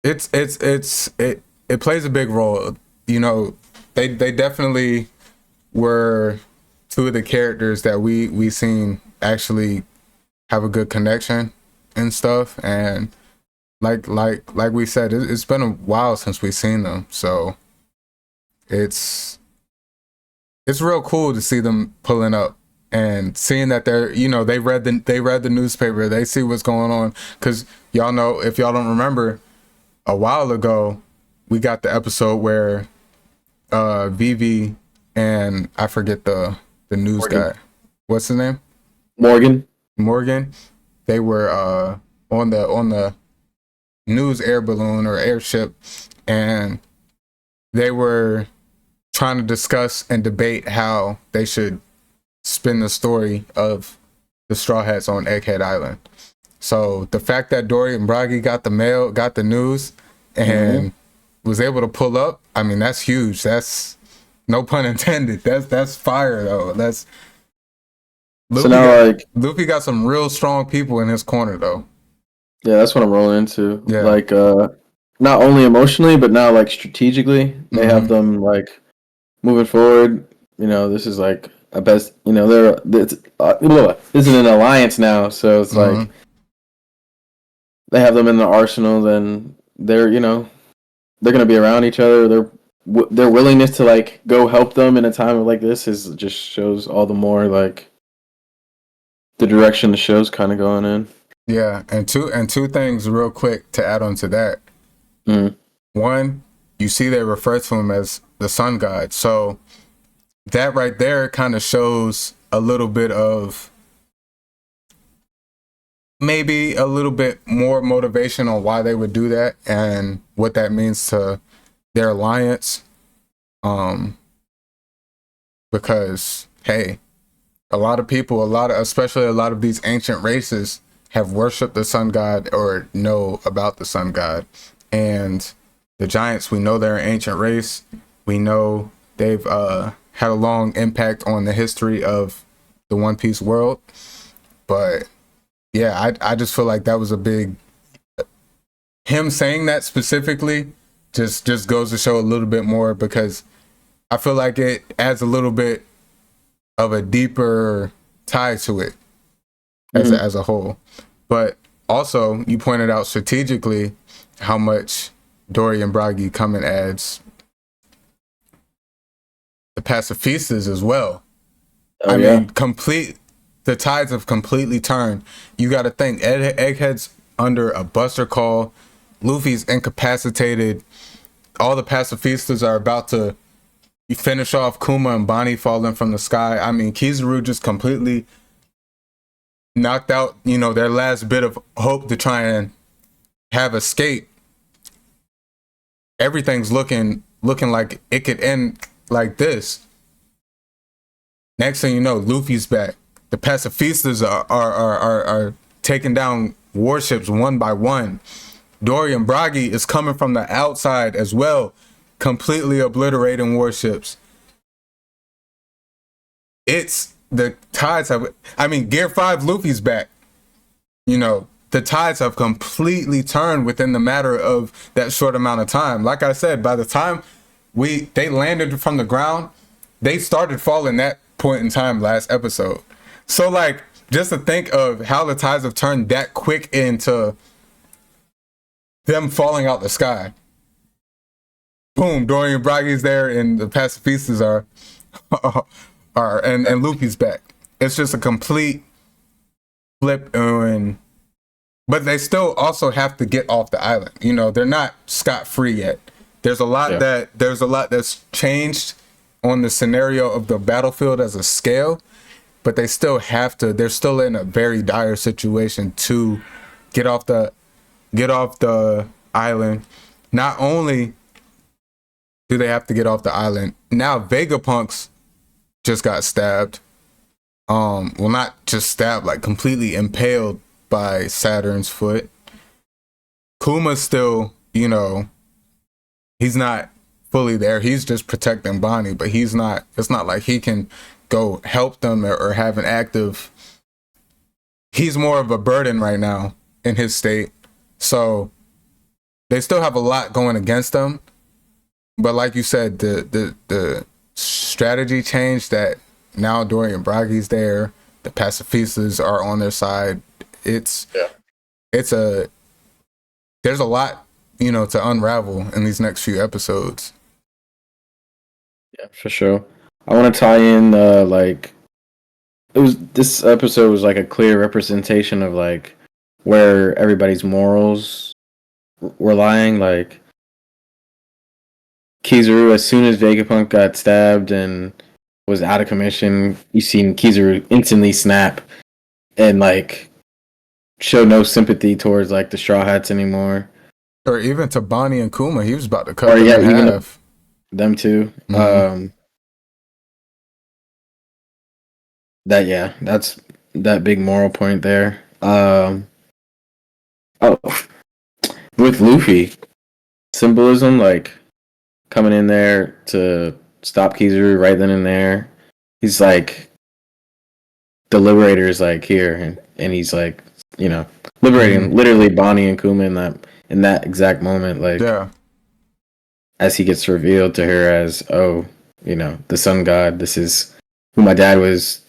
It plays a big role. You know, they definitely were two of the characters that we seen actually have a good connection and stuff. And like we said, it's been a while since we've seen them, so it's real cool to see them pulling up and seeing that they're, you know, they read the newspaper, they see what's going on. Because y'all know, if y'all don't remember, a while ago we got the episode where Vivi and I forget the news Morgan. guy, what's his name, Morgan. they were on the news air balloon or airship, and they were trying to discuss and debate how they should spin the story of the Straw Hats on Egghead Island. So the fact that Dory and Bragi got the news, and was able to pull up, I mean, that's huge. That's, no pun intended. That's fire though. That's Luffy got some real strong people in his corner though. Yeah, that's what I'm rolling into. Yeah. Like, not only emotionally, but now like strategically, they have them like moving forward. You know, this is like a best. You know, this is an alliance now, so it's like they have them in the arsenal. Then they're gonna be around each other. Their willingness to like go help them in a time like this just shows all the more like the direction the show's kind of going in. Yeah, and two things real quick to add on to that. One, you see they refer to him as the sun god, so that right there kind of shows a little bit of, maybe a little bit more motivation on why they would do that and what that means to their alliance. Because hey, a lot of people, especially a lot of these ancient races have worshipped the sun god or know about the sun god. And the giants, we know they're an ancient race. We know they've had a long impact on the history of the One Piece world. But yeah, I just feel like that was a big, him saying that specifically just goes to show a little bit more, because I feel like it adds a little bit of a deeper tie to it as a whole. But also, you pointed out strategically how much Dory and Bragi come in adds the pacifistas as well. I mean, the tides have completely turned. You got to think, Egghead's under a buster call. Luffy's incapacitated. All the pacifistas are about to finish off Kuma and Bonnie falling from the sky. I mean, Kizaru just completely knocked out, their last bit of hope to try and have escape. Everything's looking like it could end like this. Next thing you know, Luffy's back. The pacifistas are taking down warships one by one. Dory and Bragi is coming from the outside as well, completely obliterating warships. It's the tides have, Gear 5 Luffy's back. The tides have completely turned within the matter of that short amount of time. Like I said, by the time they landed from the ground, they started falling that point in time last episode. So like, just to think of how the tides have turned that quick into them falling out the sky. Boom, Dory and Bragi's there, and the pacifistas are and Luffy's back. It's just a complete flip, but they still also have to get off the island. They're not scot-free yet. There's a lot that's changed on the scenario of the battlefield as a scale, but they still have to. They're still in a very dire situation to get off the island. Not only do they have to get off the island, now Vegapunks just got stabbed. Well, not just stabbed, like completely impaled by Saturn's foot. Kuma's still, he's not fully there. He's just protecting Bonnie, but it's not like he can go help them or have an active. He's more of a burden right now in his state. So they still have a lot going against them. But like you said, the strategy change that now Dorian Bragi's there, the pacifistas are on their side. There's a lot, to unravel in these next few episodes. Yeah, for sure. I want to tie in this episode was like a clear representation of like where everybody's morals were lying. Like Kizaru, as soon as Vegapunk got stabbed and was out of commission, you seen Kizaru instantly snap and like show no sympathy towards like the Straw Hats anymore. Or even to Bonnie and Kuma, he was about to cut them in half. Them too. Mm-hmm. That's that big moral point there. With Luffy, symbolism, like coming in there to stop Kizaru right then and there. He's like, the Liberator is like here, and he's like, liberating literally Bonnie and Kuma in that exact moment, like as he gets revealed to her as, the Sun God. This is who my dad was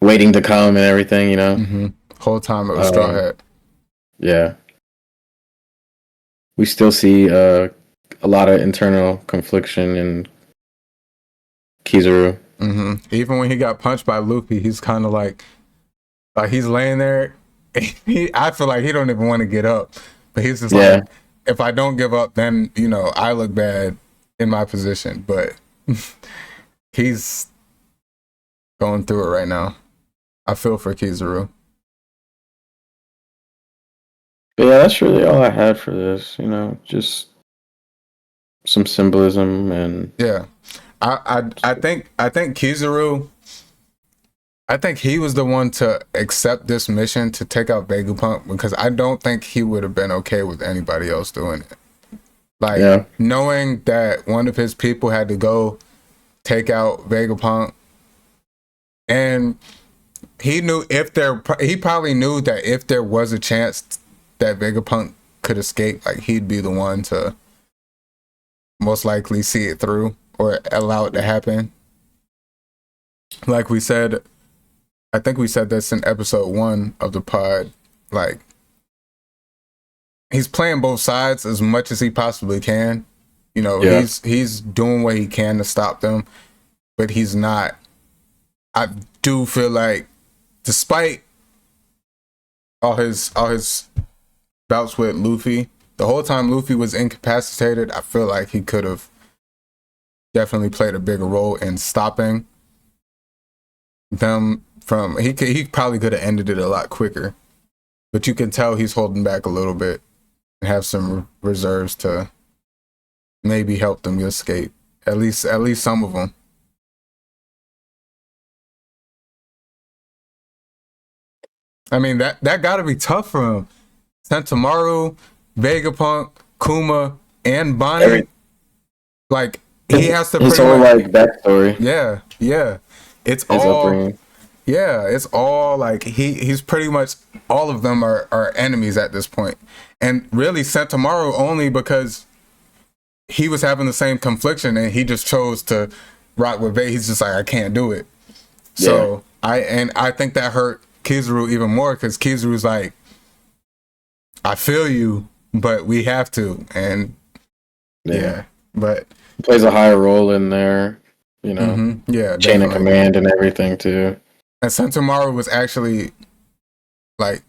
waiting to come and everything, Whole time it was Straw Hat. Yeah. We still see a lot of internal confliction in Kizaru. Even when he got punched by Luffy, he's kind of like he's laying there. I feel like he don't even want to get up, but he's just like, if I don't give up, then I look bad in my position. But he's going through it right now. I feel for Kizaru. But yeah, that's really all I had for this. Just some symbolism and I think Kizaru. I think he was the one to accept this mission to take out Vegapunk, because I don't think he would have been okay with anybody else doing it. Like knowing that one of his people had to go take out Vegapunk, and he probably knew that if there was a chance that Vegapunk could escape, like he'd be the one to most likely see it through or allow it to happen. Like we said, I think we said this in episode 1 of the pod, like he's playing both sides as much as he possibly can. He's doing what he can to stop them, but he's not. I do feel like, despite all his bouts with Luffy, the whole time Luffy was incapacitated, I feel like he could have definitely played a bigger role in stopping them from. He probably could have ended it a lot quicker, but you can tell he's holding back a little bit and have some reserves to maybe help them escape. At least some of them. I mean, that got to be tough for him. Sentomaru, Vegapunk, Kuma, and Bonnie. Like he has to. His whole like backstory. Yeah. It's all. Upbringing. Yeah, it's all like he's pretty much, all of them are enemies at this point, and really Sentomaru only because he was having the same confliction and he just chose to rock with Vegapunk. He's just like, I can't do it. Yeah. So I think that hurt Kizaru even more, because Kizaru's like, I feel you, but we have to. And but he plays a higher role in there, chain of command and everything too. And Sentomaru was actually like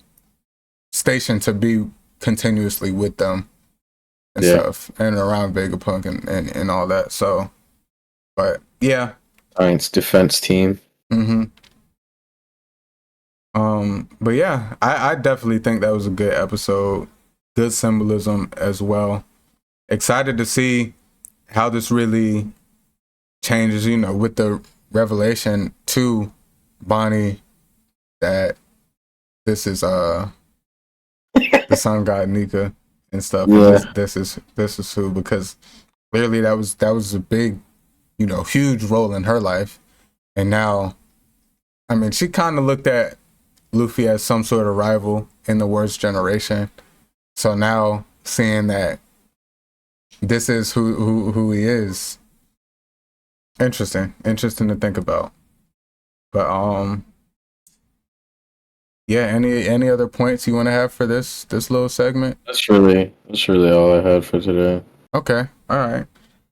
stationed to be continuously with them and stuff, and around Vegapunk and all that. So, but yeah, Giants defense team. But yeah, I definitely think that was a good episode. Good symbolism as well. Excited to see how this really changes, with the revelation to Bonnie that this is the sun god Nika and stuff. Yeah. This is who, because clearly that was a big, huge role in her life. And now, I mean, she kind of looked at Luffy as some sort of rival in the worst generation. So now seeing that this is who he is, interesting to think about. But yeah, any other points you want to have for this little segment? That's really all I had for today. Okay, all right,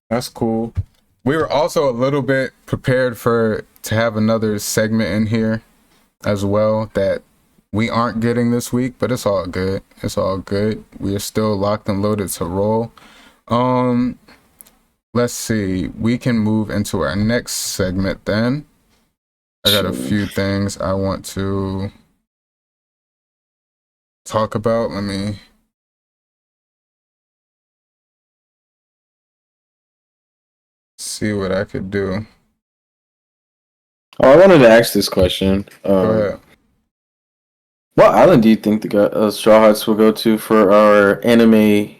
that's cool. We were also a little bit prepared to have another segment in here as well that we aren't getting this week, but it's all good. It's all good. We are still locked and loaded to roll. Let's see. We can move into our next segment then. I got a few things I want to talk about. Let me see what I could do. Oh, I wanted to ask this question. Go ahead. What island do you think the Straw Hats will go to for our anime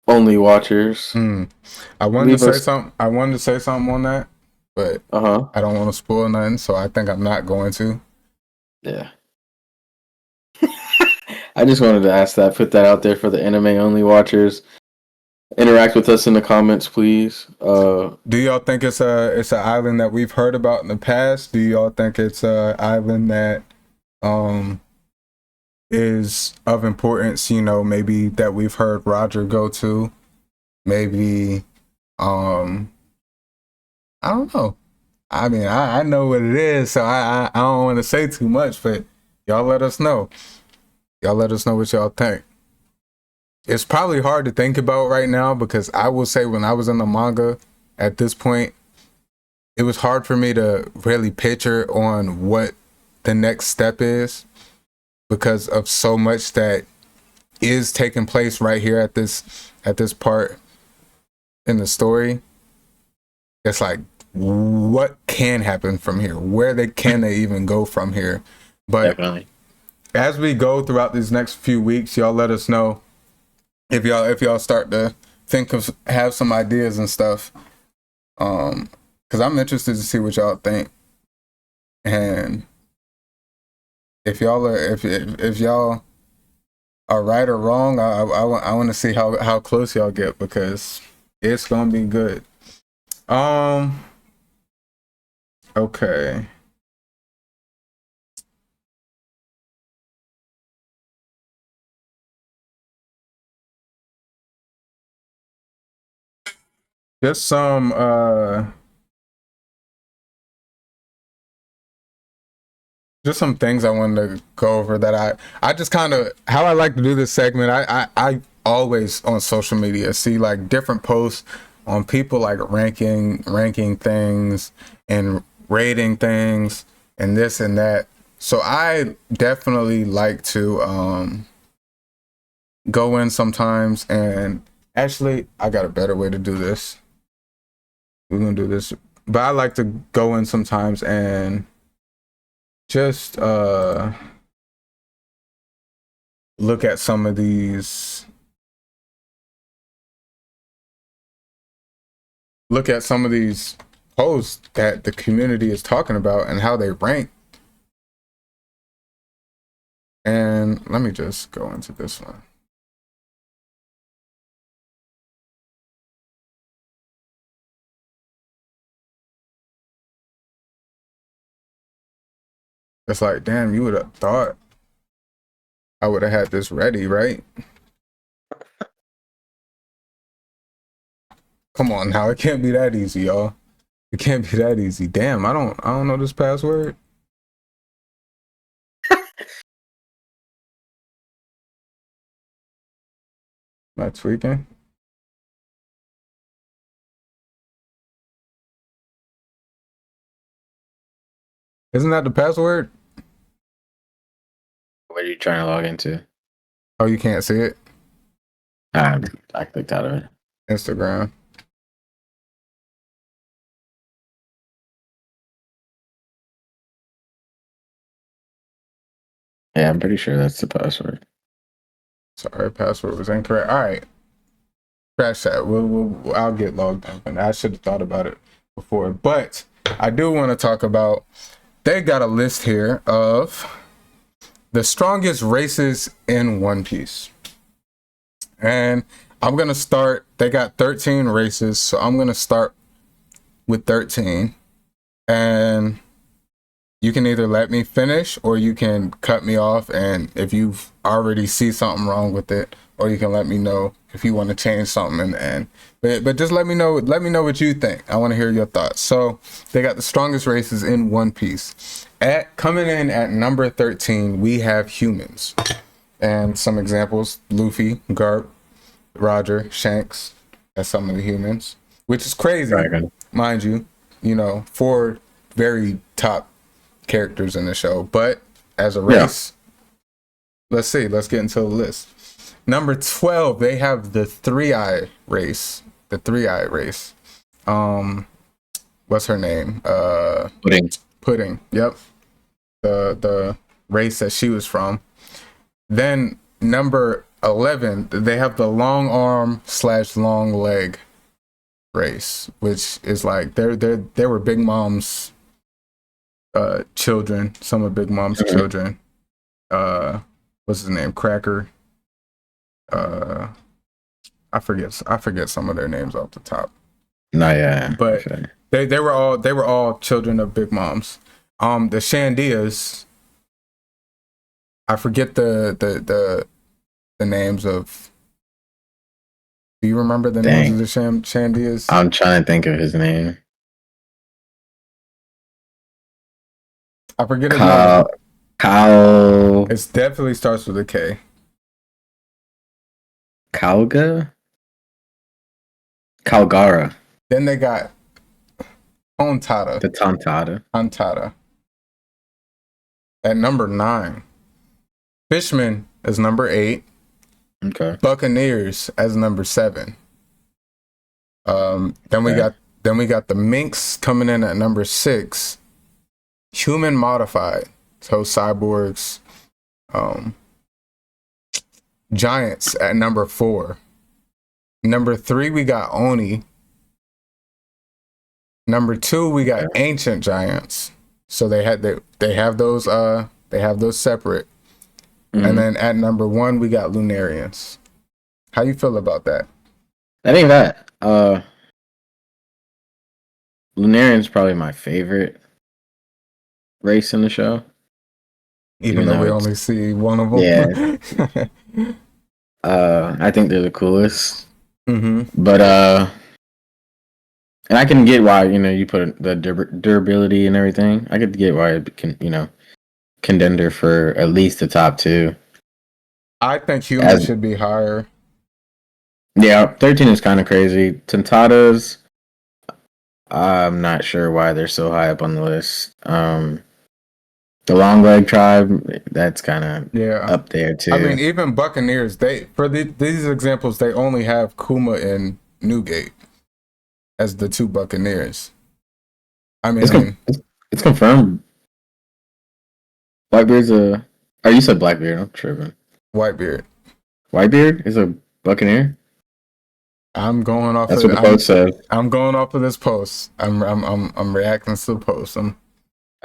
only watchers? I wanted to say something. I wanted to say something on that, but I don't want to spoil nothing, so I think I'm not going to. Yeah. I just wanted to ask that, put that out there for the anime only watchers. Interact with us in the comments, please. Do y'all think it's an island that we've heard about in the past? Do y'all think it's an island that is of importance, you know, maybe that we've heard Roger go to? Maybe I don't know. I mean, I know what it is, so I don't want to say too much, but y'all let us know. Y'all let us know what y'all think. It's probably hard to think about right now because I will say when I was in the manga at this point, it was hard for me to really picture on what the next step is because of so much that is taking place right here at this part in the story. It's like, what can happen from here? Can they even go from here? But definitely, as we go throughout these next few weeks, y'all let us know if y'all start to have some ideas and stuff. Because I'm interested to see what y'all think, and if y'all are right or wrong, I want to see how close y'all get because it's gonna be good. Okay. Just some things I wanted to go over that I just kind of how I like to do this segment. I always on social media see like different posts on people like ranking things and rating things and this and that. So I definitely like to go in sometimes, and actually I got a better way to do this. We're gonna do this, but I like to go in sometimes and just look at some of these posts that the community is talking about and how they rank. And let me just go into this one. It's like, damn, you would have thought I would have had this ready, right? Come on now, it can't be that easy, y'all. It can't be that easy. Damn, I don't know this password. Am I tweaking? Isn't that the password? What are you trying to log into? Oh, you can't see it? I clicked out of it. Instagram. Yeah, I'm pretty sure that's the password. Sorry, password was incorrect. All right. Crash that. I'll get logged in. And I should have thought about it before. But I do want to talk about, they got a list here of the strongest races in One Piece. And I'm gonna start. They got 13 races, so I'm gonna start with 13. And you can either let me finish or you can cut me off. And if you already see something wrong with it, or you can let me know if you want to change something in the end. But just let me know. Let me know what you think. I want to hear your thoughts. So they got the strongest races in One Piece. Coming in at number 13, we have humans. And some examples: Luffy, Garp, Roger, Shanks. That's some of the humans, which is crazy, mind you. You know, 4 very top characters in the show. But as a race, let's see. Let's get into the list. Number 12, they have the 3-eye race. The 3-eye race. What's her name? Pudding. Yep. The race that she was from. Then number 11, they have the long arm / long leg race, which is like they were Big Mom's children. Some of Big Mom's children. What's his name? Cracker. I forget some of their names off the top. No, yeah. But they were all children of Big Moms. The Shandias, I forget the names of. Do you remember the names of the Shandias? I'm trying to think of his name. I forget his name. Kyle. It definitely starts with a K. Kalgara. Then they got Tontada. The Tontada. At number 9. Fishman is number 8. Okay. Buccaneers as number 7. Then we got the Minks coming in at number 6. Human modified, so cyborgs. Giants at number 4. Number 3 we got Oni. Number 2 we got ancient giants. So they have those separate. Mm-hmm. And then at number 1 we got Lunarians. How you feel about that? I think that Lunarian's probably my favorite race in the show. Even though we only see one of them. Yeah. I think they're the coolest. Mm-hmm. But and I can get why, you put the durability and everything. I could get why it can, contender for at least the top 2. I think humans should be higher. Yeah, 13 is kind of crazy. Tontadas, I'm not sure why they're so high up on the list. The long leg tribe, that's kind of up there too. I mean, even Buccaneers, these examples, they only have Kuma and Newgate as the 2 Buccaneers. I mean, it's confirmed. Whitebeard's you said Blackbeard. I'm tripping. Whitebeard. Whitebeard is a Buccaneer. I'm going off. That's what the post said. I'm going off of this post. I'm reacting to the post.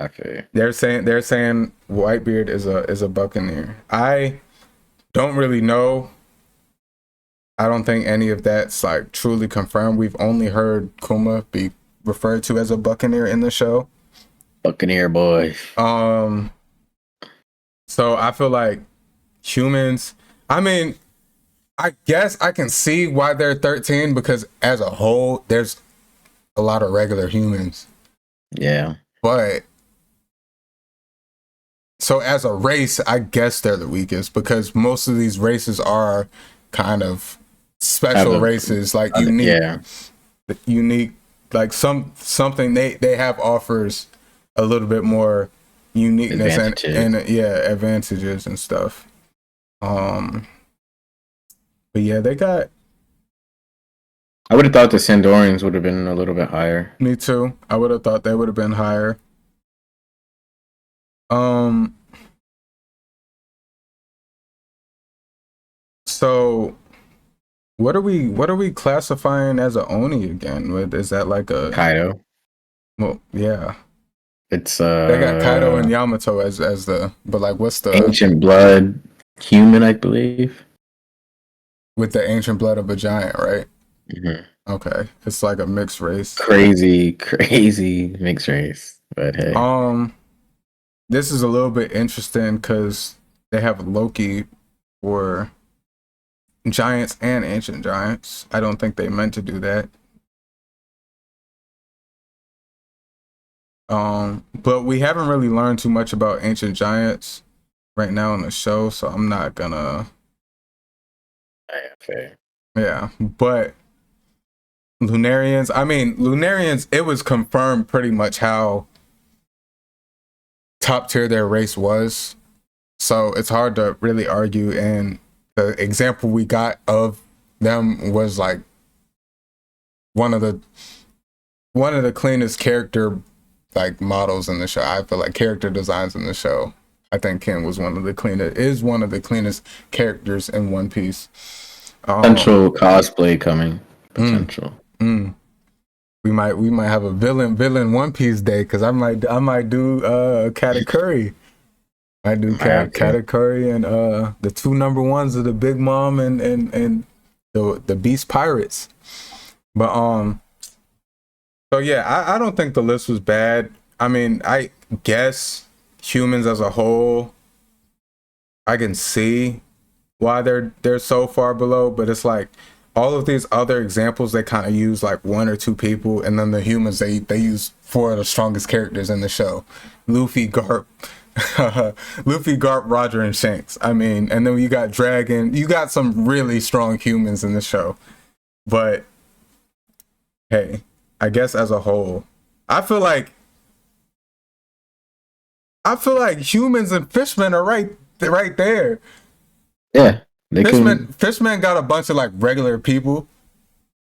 Okay. They're saying Whitebeard is a Buccaneer. I don't really know. I don't think any of that's like truly confirmed. We've only heard Kuma be referred to as a Buccaneer in the show. Buccaneer boy. So I feel like humans. I mean, I guess I can see why they're 13 because as a whole, there's a lot of regular humans. Yeah. But so as a race, I guess they're the weakest because most of these races are kind of special races, like unique, like something they have offers a little bit more uniqueness and advantages and stuff. But yeah, they got. I would have thought the Sandorians would have been a little bit higher. Me too. I would have thought they would have been higher. So what are we classifying as a Oni again? Is that like a Kaido? Well, yeah. It's they got Kaido and Yamato as the, but like what's the ancient blood human, I believe. with the ancient blood of a giant, right? Mm-hmm. Okay, it's like a mixed race. Crazy mixed race. But hey, this is a little bit interesting because they have Loki for giants and ancient giants. I don't think they meant to do that. But we haven't really learned too much about ancient giants right now in the show, so I'm not gonna. fair. Yeah, but Lunarians, it was confirmed pretty much how top tier their race was. So it's hard to really argue. And the example we got of them was like one of the cleanest character like models in the show. I feel like character designs in the show. I think Ken was one of the cleanest characters in One Piece. Potential cosplay coming. Potential. We might have a villain One Piece day because I might do Katakuri. I do Katakuri and the two number ones of the Big Mom and the Beast Pirates. But so yeah, I don't think the list was bad. I mean, I guess humans as a whole, I can see why they're so far below, but it's like all of these other examples, they kind of use like one or two people, and then the humans they use four of the strongest characters in the show: Luffy, Garp, Roger, and Shanks. I mean, and then you got Dragon. You got some really strong humans in the show, but hey, I guess as a whole, I feel like humans and fishmen are right there. Yeah. Fishmen got a bunch of like regular people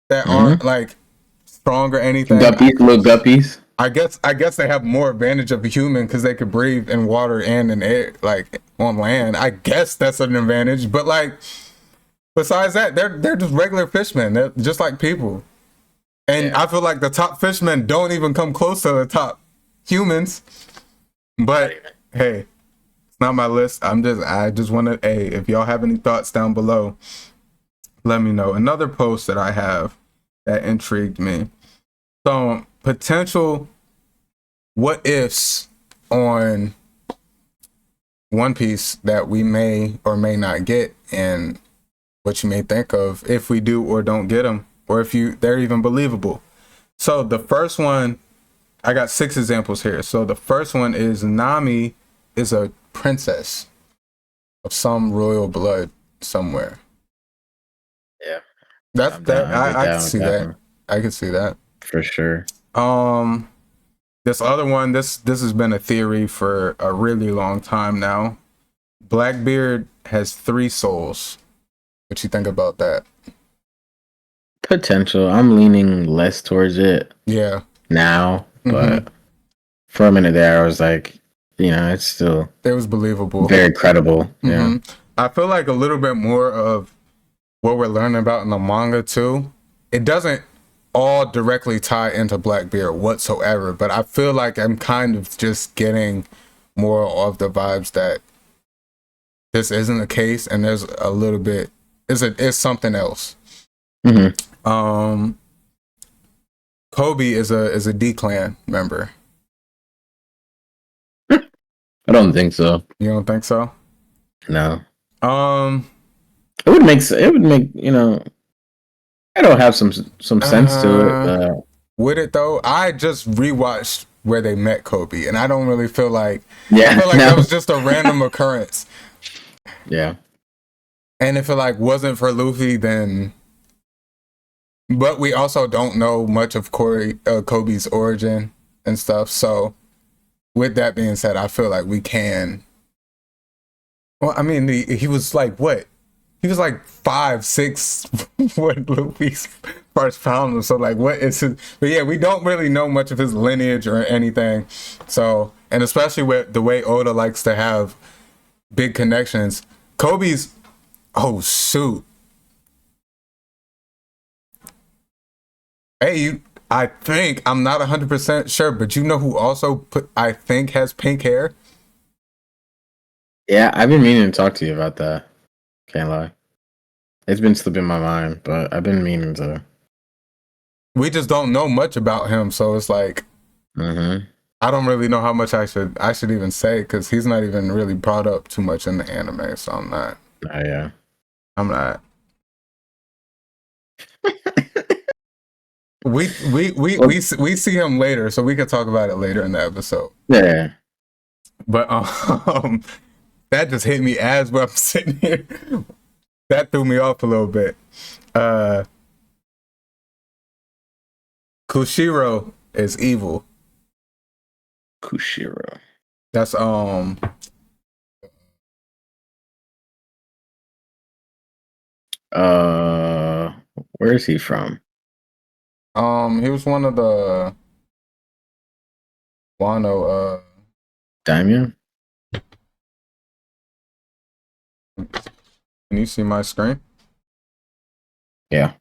that aren't like strong or anything. Little guppies. I guess they have more advantage of a human because they could breathe in water and in air, like on land. I guess that's an advantage. But like besides that, they're just regular fishmen. They're just like people. And I feel like the top fishmen don't even come close to the top humans. But hey, it's not my list. I just wanted, if y'all have any thoughts down below, let me know. Another post that I have that intrigued me. So potential what ifs on One Piece that we may or may not get, and what you may think of if we do or don't get them, or if they're even believable. So the first one, I got 6 examples here. So the first one is Nami is a princess of some royal blood somewhere. Yeah. I can see that. I can see that. For sure. This other one, this has been a theory for a really long time now. Blackbeard has 3 souls. What you think about that? Potential. I'm leaning less towards it. Yeah. Now, but for a minute there, I was like, it's still. It was believable. Very credible. Yeah. I feel like a little bit more of what we're learning about in the manga too. It doesn't all directly tie into Blackbeard whatsoever, but I feel like I'm kind of just getting more of the vibes that this isn't the case, and there's a little bit. It's something else. Kobe is a D-Clan member. I don't think so. You don't think so? No. It would make. I don't have some sense to it. Would it though? I just rewatched where they met Kobe, and I don't really feel like. Yeah. I feel like that was just a random occurrence. Yeah. And if it like wasn't for Luffy, then. But we also don't know much of Kobe's origin and stuff. So, with that being said, I feel like we can. Well, I mean, he was like what? He was like 5, 6 when Luffy first found him. So, like, what is his? But yeah, we don't really know much of his lineage or anything. So, and especially with the way Oda likes to have big connections, Kobe's. Oh shoot. Hey, I think, I'm not 100% sure, but you know who also I think has pink hair? Yeah, I've been meaning to talk to you about that. Can't lie. It's been slipping my mind, but I've been meaning to. We just don't know much about him, so it's like I don't really know how much I should even say because he's not even really brought up too much in the anime. So I'm not. Yeah. I'm not. we see him later, so we could talk about it later in the episode. Yeah. But that just hit me as I'm sitting here. That threw me off a little bit. Kushiro is evil. Kushiro. That's where is he from? He was one of the Wano Daimyo? Can you see my screen? Yeah.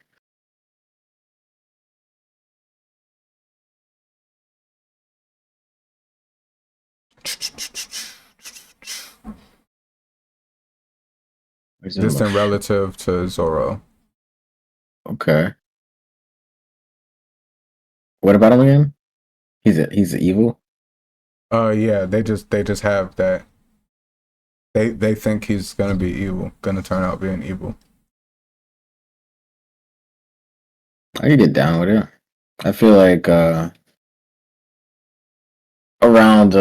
Distant relative to Zoro. Okay. What about him again? He's evil? Yeah, they just have that. They think he's gonna be evil, gonna turn out being evil. I can get down with it. I feel like around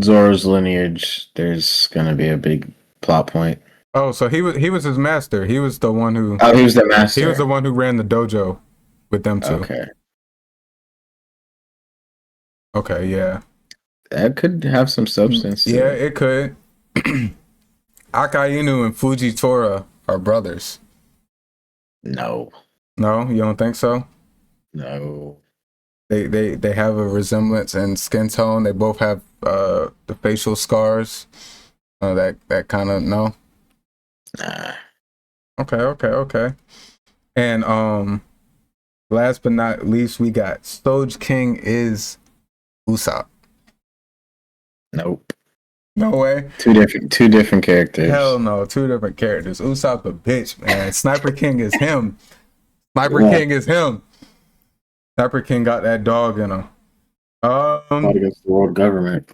Zoro's lineage, there's gonna be a big plot point. Oh, so he was his master. He was the one who. Oh, he was the master. He was the one who ran the dojo with them two. Okay, yeah. That could have some substance. Yeah, it could. Akainu and Fujitora are brothers. No, you don't think so? No. They have a resemblance in skin tone. They both have the facial scars. That kind of no. Nah. Okay. And last but not least, we got Stoj King is Usopp. Nope. No way. Two different characters. Hell no, two different characters. Usopp a bitch, man. Sniper King is him. King is him. Sniper King got that dog in him. Against the world government.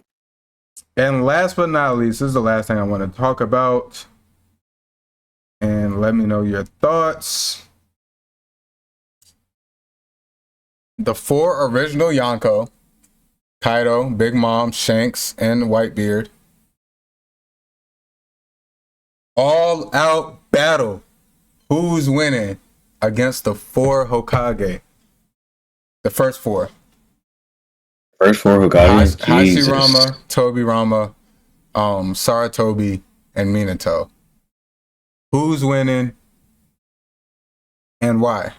And last but not least, this is the last thing I want to talk about. And let me know your thoughts. The 4 original Yonko, Kaido, Big Mom, Shanks, and Whitebeard. All out battle. Who's winning against the 4 Hokage? The first 4. First 4 Hokage? Hashirama, Tobirama, Saratobi, and Minato. Who's winning and why?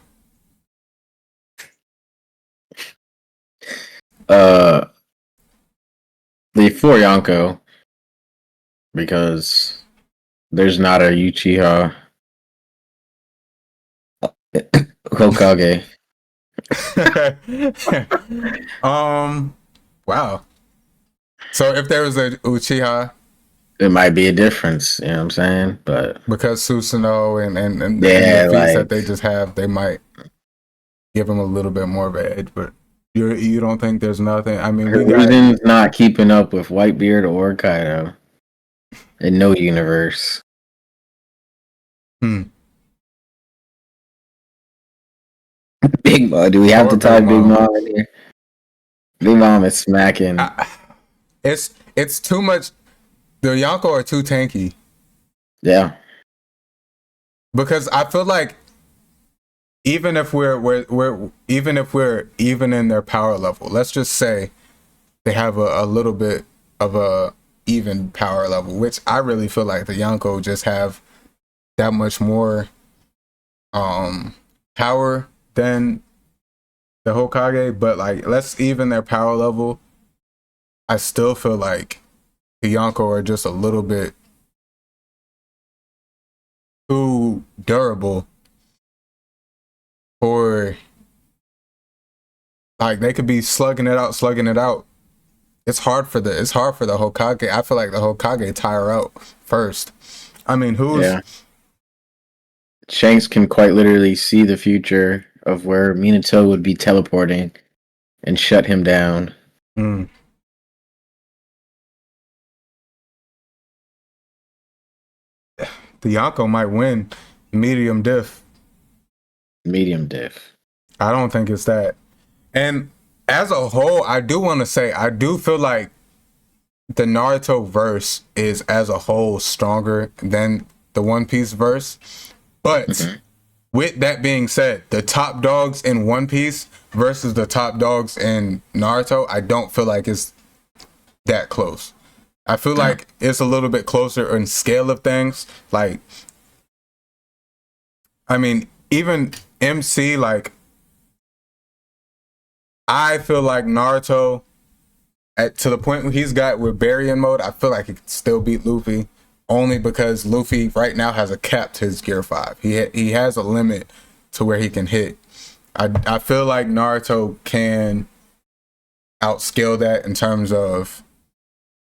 The 4 Yonko, because there's not a Uchiha Hokage. Wow. So if there was a Uchiha, it might be a difference, you know what I'm saying? But because Susanoo and the feats that they just have, they might give him a little bit more of an edge. But you don't think there's nothing? I mean, Reason's not keeping up with Whitebeard or Kaido in no universe. Big Mom. Do we have to tie Big Mom in here? Big Mom is smacking. It's too much. The Yonko are too tanky. Yeah. Because I feel like even if we're even in their power level, let's just say they have a little bit of a even power level, which I really feel like the Yonko just have that much more power than the Hokage. But like, let's even their power level. I still feel like the Yonko are just a little bit too durable for, like, they could be slugging it out. It's hard for the Hokage. I feel like the Hokage tire out first. I mean, Shanks can quite literally see the future of where Minato would be teleporting and shut him down. Mm. The Yonko might win medium diff. Medium diff. I don't think it's that. And as a whole, I do want to say, I do feel like the Naruto verse is as a whole stronger than the One Piece verse. But with that being said, the top dogs in One Piece versus the top dogs in Naruto, I don't feel like it's that close. I feel like it's a little bit closer in scale of things. Like, I mean, even MC, like, I feel like Naruto, to the point where he's got with Barry in mode, I feel like he could still beat Luffy, only because Luffy right now has a cap to his Gear 5. He has a limit to where he can hit. I feel like Naruto can outscale that in terms of,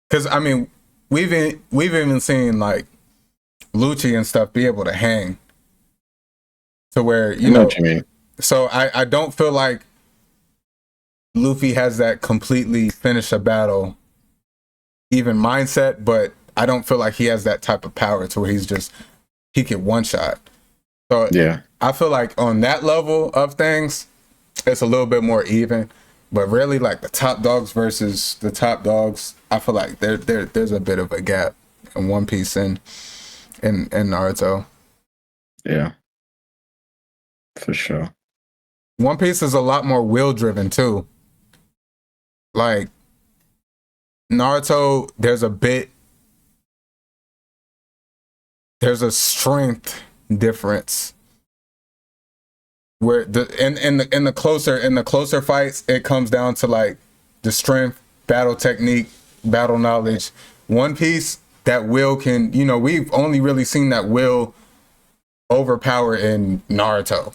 because I mean we've even seen like Lucci and stuff be able to hang to where you know what you mean. So I don't feel like Luffy has that completely finish a battle even mindset, but I don't feel like he has that type of power to where he can one shot. So yeah, I feel like on that level of things, it's a little bit more even. But really, like the top dogs versus the top dogs, I feel like there's a bit of a gap in One Piece and in Naruto. Yeah, for sure. One Piece is a lot more will driven too. Like Naruto, there's a strength difference where in the closer fights, it comes down to like the strength, battle technique, battle knowledge. One Piece, that will can, you know, we've only really seen that will overpower in Naruto,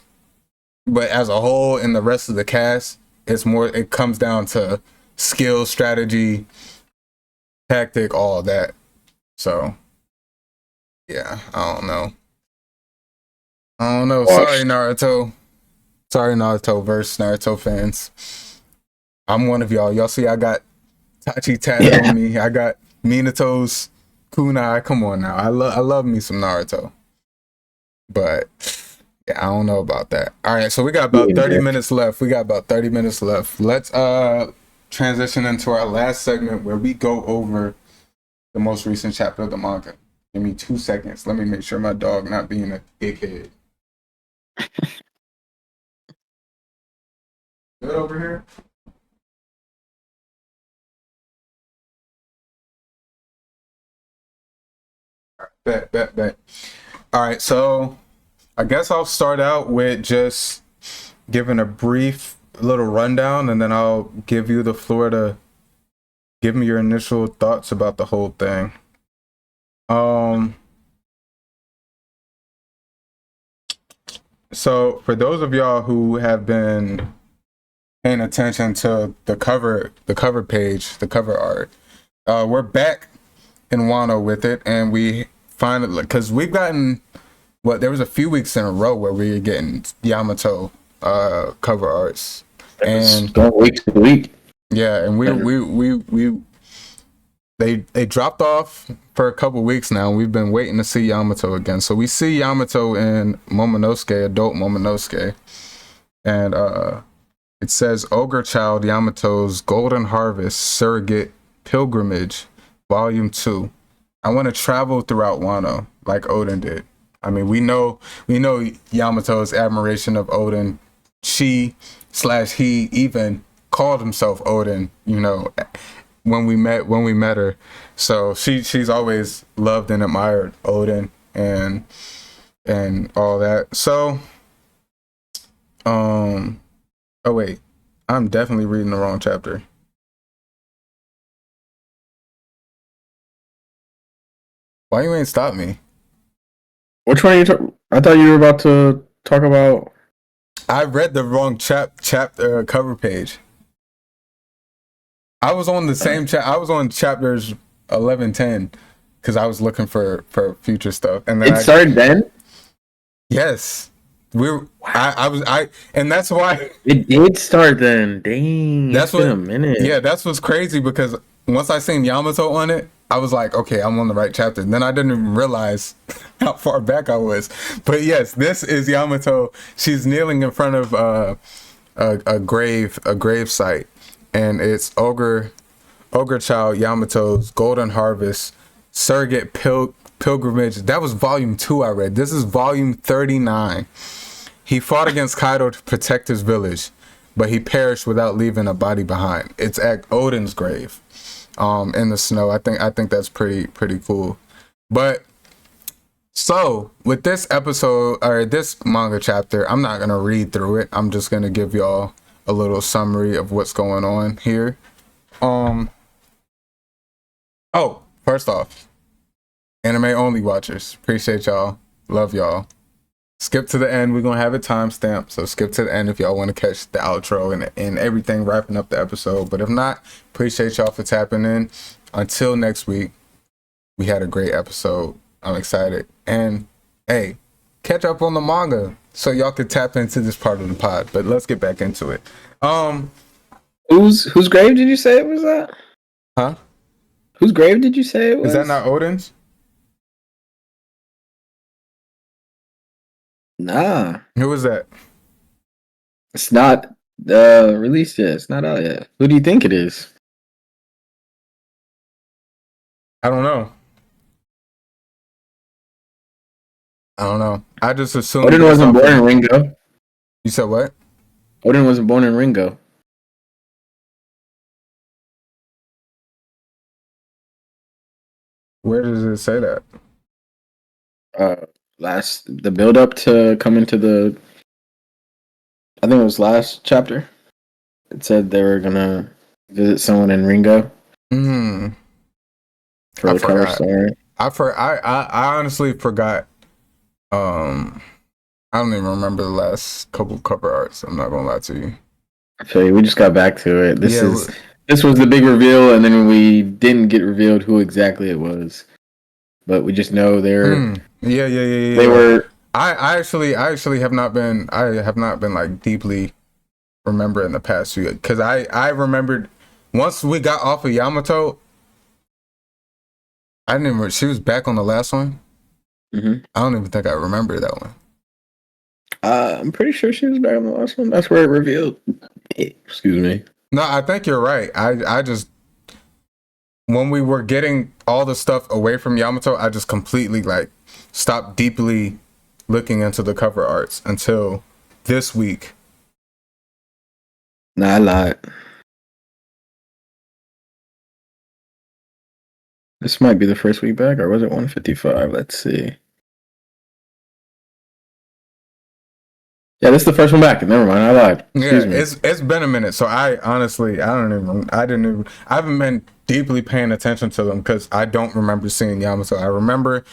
but as a whole in the rest of the cast, it comes down to skill, strategy, tactic, all of that. So yeah, I don't know. Sorry, Naruto. Sorry, Naruto versus Naruto fans. I'm one of y'all. Y'all see I got Tachi tatted on me. I got Minato's kunai. Come on now. I love me some Naruto. But yeah, I don't know about that. All right, so we got about 30 minutes left. Let's transition into our last segment where we go over the most recent chapter of the manga. Give me 2 seconds. Let me make sure my dog not being a dickhead. Good over here? Bet. All right, so I guess I'll start out with just giving a brief little rundown, and then I'll give you the floor to give me your initial thoughts about the whole thing. So for those of y'all who have been paying attention to the cover page, the cover art, we're back in Wano with it, and we finally, because we've gotten, there was a few weeks in a row where we were getting Yamato cover arts, and going week to week. Yeah, and they dropped off for a couple weeks now. We've been waiting to see Yamato again. So we see Yamato in Momonosuke, adult Momonosuke, and it says Ogre Child Yamato's Golden Harvest Surrogate Pilgrimage, Volume 2. I want to travel throughout Wano like Oden did. I mean, we know Yamato's admiration of Oden. He even called himself Oden, you know, when we met her. So she's always loved and admired Oden and all that. So oh wait, I'm definitely reading the wrong chapter. Why you ain't stop me? Which one are you talking? I thought you were about to talk about. I read the wrong chapter cover page. I was on the same I was on chapters 11-10 because I was looking for future stuff, and then it started then. Yes. And that's why It did start then. Dang, that's it's been what a minute. yeah, that's what's crazy because once I seen Yamato on it, I was like, okay, I'm on the right chapter. And then I didn't even realize how far back I was. But yes, this is Yamato. She's kneeling in front of a grave site, and it's Ogre Child Yamato's Golden Harvest Surrogate Pilgrimage. That was volume 2 I read. This is volume 39. He fought against Kaido to protect his village, but he perished without leaving a body behind. It's at Odin's grave, in the snow. I think that's pretty cool. But so with this episode or this manga chapter, I'm not gonna read through it. I'm just gonna give y'all a little summary of what's going on here. Oh, first off, anime only watchers, appreciate y'all, love y'all. Skip to the end. We're gonna have it timestamped, so skip to the end if y'all want to catch the outro and everything wrapping up the episode. But if not, appreciate y'all for tapping in. Until next week, we had a great episode. I'm excited, and hey, catch up on the manga so y'all can tap into this part of the pod. But let's get back into it. Whose grave did you say it was at? Huh? Whose grave did you say it was? Is that not Odin's? Nah. Who was that? It's not released yet. It's not out yet. Who do you think it is? I don't know. I just assumed Odin wasn't born in Ringo. You said what? Odin wasn't born in Ringo. Where does it say that? The build up to come into the, I think it was last chapter. It said they were gonna visit someone in Ringo. For the cover story. I honestly forgot. I don't even remember the last couple of cover arts. I'm not gonna lie to you. I feel you. We just got back to it. This was the big reveal, and then we didn't get revealed who exactly it was. But we just know they're Yeah. They were. I actually have not been. I have not been like deeply remembering the past few, because I remembered once we got off of Yamato. I didn't even. She was back on the last one. Mm-hmm. I don't even think I remember that one. I'm pretty sure she was back on the last one. That's where it revealed. Excuse me. No, I think you're right. I just, when we were getting all the stuff away from Yamato, I just completely like stopped deeply looking into the cover arts until this week. Nah, I lied. This might be the first week back, or was it 155? Let's see. Yeah, this is the first one back. Never mind, I lied. Excuse me. It's been a minute, so I honestly I haven't been deeply paying attention to them because I don't remember seeing Yamato. I remember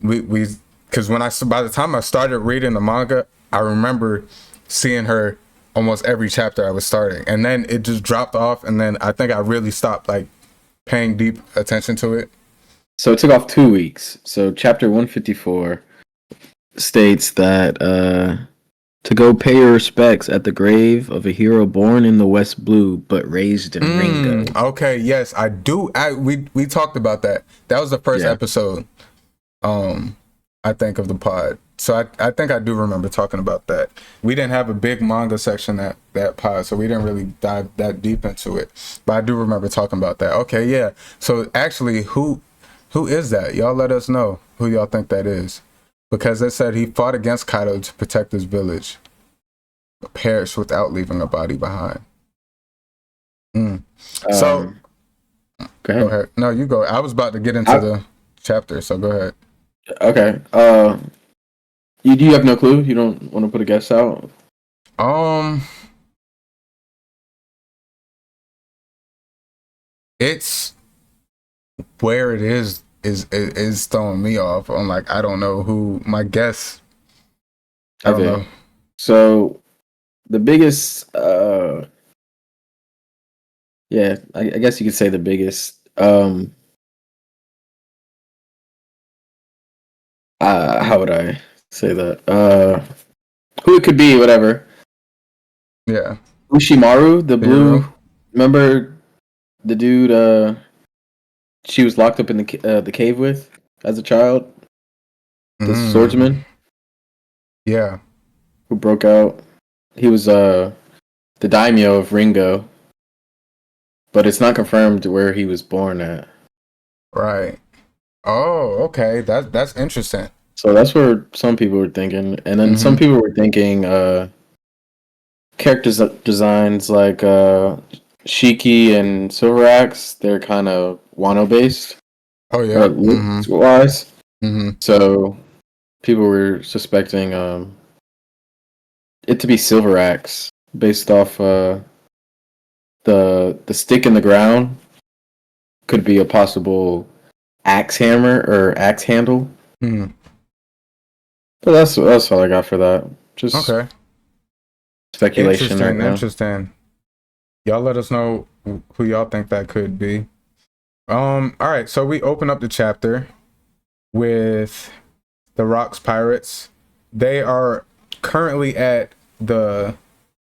we because by the time I started reading the manga, I remember seeing her almost every chapter I was starting, and then it just dropped off, and then I think I really stopped like paying deep attention to it. So it took off 2 weeks. So chapter 154 states that to go pay your respects at the grave of a hero born in the West Blue but raised in Ringo. Okay, yes, I do. We talked about that. That was the first episode, I think, of the pod. So I think I do remember talking about that. We didn't have a big manga section that pod, so we didn't really dive that deep into it. But I do remember talking about that. Okay, yeah. So actually, who is that? Y'all let us know who y'all think that is. Because they said he fought against Kaido to protect his village, but perished without leaving a body behind. So, go ahead. No, you go. I was about to get into the chapter, so go ahead. Okay. You have no clue? You don't want to put a guess out? It's where it is throwing me off. I'm like, I don't know who my guess. I don't know. So the biggest I guess you could say the biggest how would I say that. Who it could be, whatever. Yeah. Ushimaru, the blue. Hero. Remember the dude? She was locked up in the cave with as a child. The swordsman. Yeah. Who broke out. He was the daimyo of Ringo. But it's not confirmed where he was born at. Right. Oh, okay. That's interesting. So that's where some people were thinking. And then some people were thinking character designs like Shiki and Silver Axe, they're kind of Wano based. Oh, yeah. Wise. So people were suspecting it to be Silver Axe based off the stick in the ground could be a possible axe hammer or axe handle. But that's all I got for that. Just okay. Speculation right now. Interesting. Y'all let us know who y'all think that could be. All right, so we open up the chapter with the Rocks Pirates. They are currently at the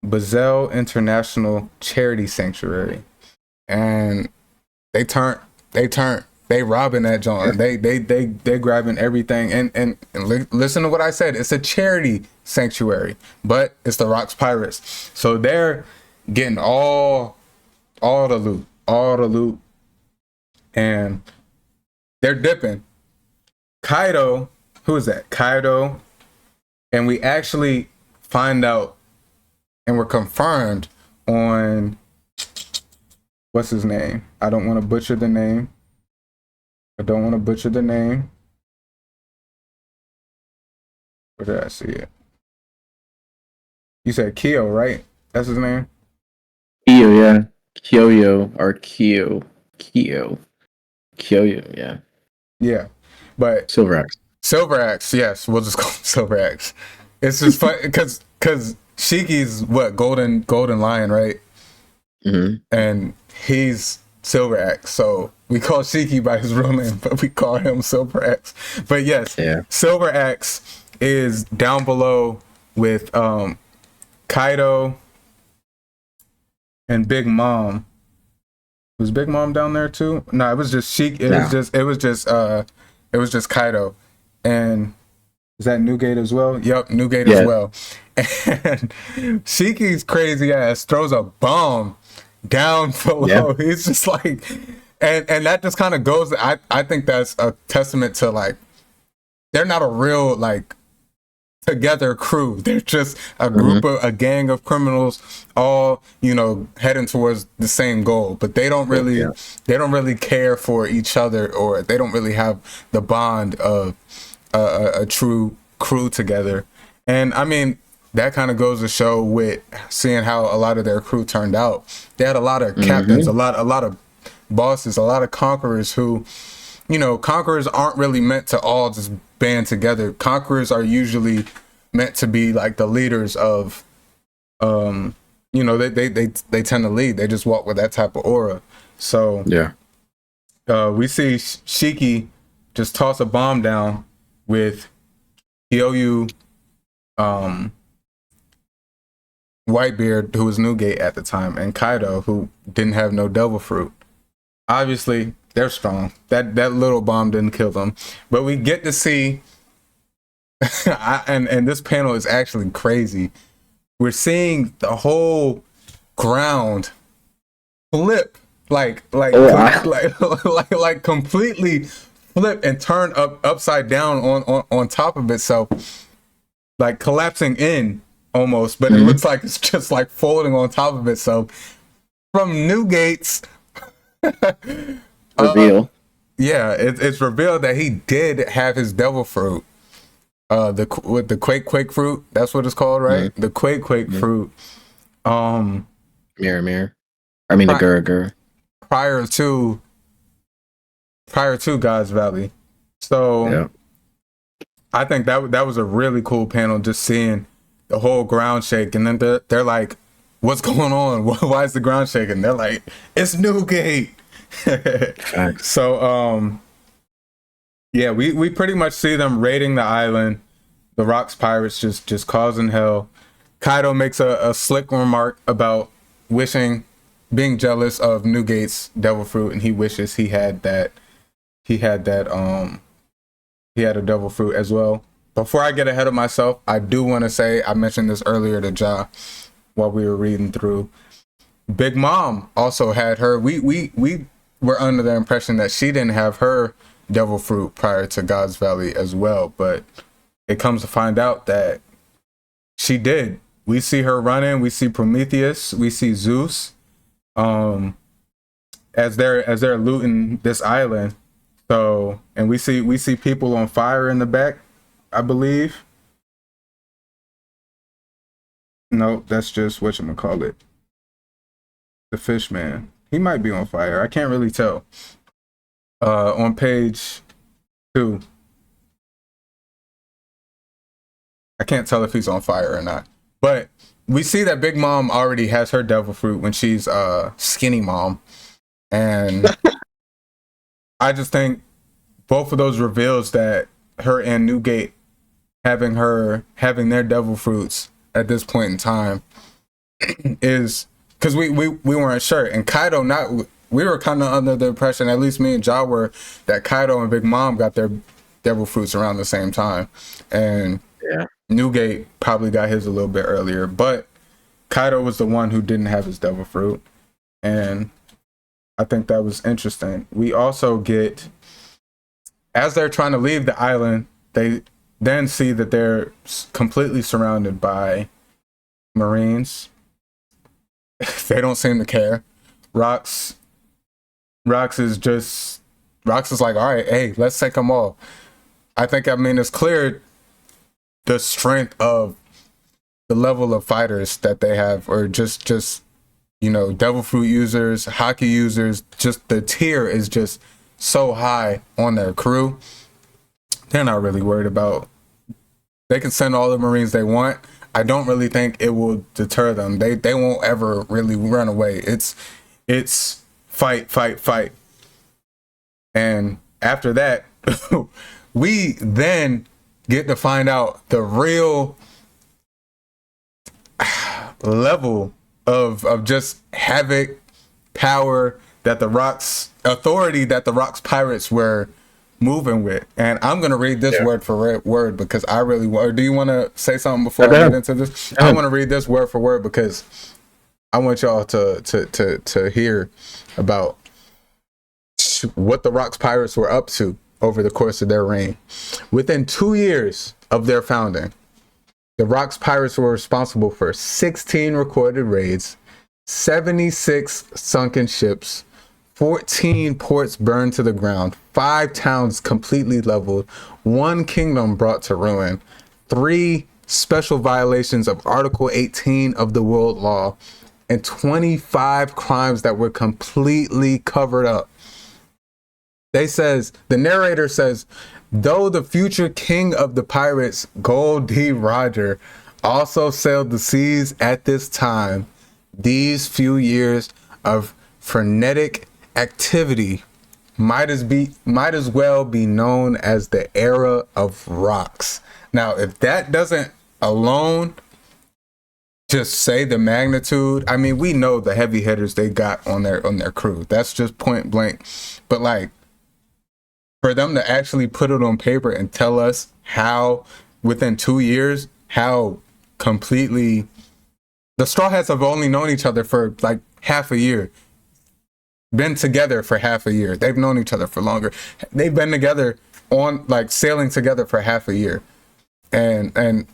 Basel International Charity Sanctuary, and they robbing that joint. They grabbing everything, and listen to what I said. It's a charity sanctuary, but it's the Rocks Pirates, so they're getting all the loot, and they're dipping. Kaido, who is that? Kaido, and we actually find out, and we're confirmed on what's his name. I don't want to butcher the name. Where did I see it? You said Kyo, right? That's his name? Kyo, yeah. Kyoyo or Kyo. Kyoyo, yeah. Yeah. But Silver Axe, yes. We'll just call him Silver Axe. It's just fun because Shiki's what? Golden Lion, right? And he's Silver Axe. So we call Shiki by his real name, but we call him Silver Axe. But yes, Silver Axe is down below with Kaido and Big Mom. Was Big Mom down there too? No, it was just Shiki. It was just Kaido. And is that Newgate as well? Yep, Newgate as well. And Shiki's crazy ass throws a bomb down below. He's just like, and that just kind of goes. I think that's a testament to, like, they're not a real, like, together crew. They're just a group of a gang of criminals, all, you know, heading towards the same goal. But they don't really care for each other, or they don't really have the bond of a true crew together. And I mean, that kind of goes to show with seeing how a lot of their crew turned out. They had a lot of captains, a lot of bosses, a lot of conquerors who, you know, conquerors aren't really meant to all just band together. Conquerors are usually meant to be like the leaders of, you know, they tend to lead. They just walk with that type of aura. So we see Shiki just toss a bomb down with Kyoyu, Whitebeard, who was Newgate at the time, and Kaido, who didn't have no devil fruit. Obviously, they're strong. That little bomb didn't kill them. But we get to see, and this panel is actually crazy. We're seeing the whole ground flip, like completely flip and turn upside down on top of itself, like collapsing in almost, but it looks like it's just like folding on top of itself from Newgate's reveal. It's revealed that he did have his devil fruit, with the quake fruit. That's what it's called, right? The quake fruit. Mirror. I mean, the Gurgur. Prior to God's Valley. So I think that was a really cool panel, just seeing the whole ground shake, and then they're like, what's going on? Why is the ground shaking? They're like, it's Newgate. So we pretty much see them raiding the island. the Rocks pirates just causing hell. Kaido makes a slick remark about being jealous of Newgate's devil fruit, and he wishes he had a devil fruit as well. Before I get ahead of myself, I do want to say, I mentioned this earlier to Ja while we were reading through. Big Mom also had her. We were under the impression that she didn't have her devil fruit prior to God's Valley as well, but it comes to find out that she did. We see her running. We see Prometheus. We see Zeus, as they're looting this island. So, and we see people on fire in the back, I believe. No, that's just whatchamacallit. The fish man. He might be on fire. I can't really tell. On page 2. I can't tell if he's on fire or not. But we see that Big Mom already has her devil fruit when she's Skinny Mom. And I just think both of those reveals that her and Newgate having their devil fruits at this point in time is because we weren't sure. And Kaido we were kind of under the impression, at least me and Ja were, that Kaido and Big Mom got their devil fruits around the same time. And yeah, Newgate probably got his a little bit earlier, but Kaido was the one who didn't have his devil fruit. And I think that was interesting. We also get, as they're trying to leave the island, they then see that they're completely surrounded by Marines. They don't seem to care. Rox is like, all right, hey, let's take them all. It's clear the strength of the level of fighters that they have, or just devil fruit users, hockey users. Just the tier is just so high on their crew. They're not really worried about. They can send all the Marines they want. I don't really think it will deter them. They won't ever really run away. It's fight. And after that, we then get to find out the real level of just havoc, power that the Rocks, authority that the Rocks pirates were moving with. And I'm going to read this word for word because I really want. Do you want to say something before I get into this? I want to read this word for word because I want y'all to hear about what the Rocks pirates were up to over the course of their reign. Within 2 years of their founding, the Rocks pirates were responsible for 16 recorded raids, 76 sunken ships, 14 ports burned to the ground, 5 towns completely leveled, 1 kingdom brought to ruin, 3 special violations of Article 18 of the World Law, and 25 crimes that were completely covered up. The narrator says, though the future king of the pirates, Gold D. Roger, also sailed the seas at this time, these few years of frenetic activity might as well be known as the era of Rocks. Now, if that doesn't alone just say the magnitude, I mean, we know the heavy hitters they got on their crew. That's just point blank. But like, for them to actually put it on paper and tell us how within 2 years, how completely the Straw Hats have only known each other for like half a year. Been together for half a year. They've known each other for longer. They've been together on like sailing together for half a year. And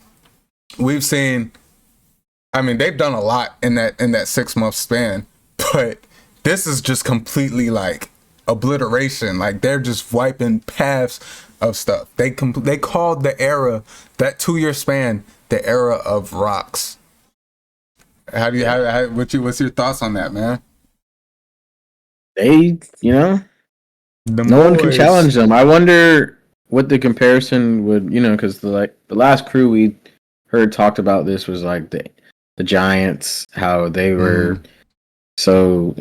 we've seen, I mean, they've done a lot in that 6 month span, but this is just completely like obliteration. Like they're just wiping paths of stuff. They called the era, that 2 year span, the era of Rocks. What's your thoughts on that, man? They, no one can challenge them. I wonder what the comparison would, because the last crew we heard talked about this was like the Giants, how they were so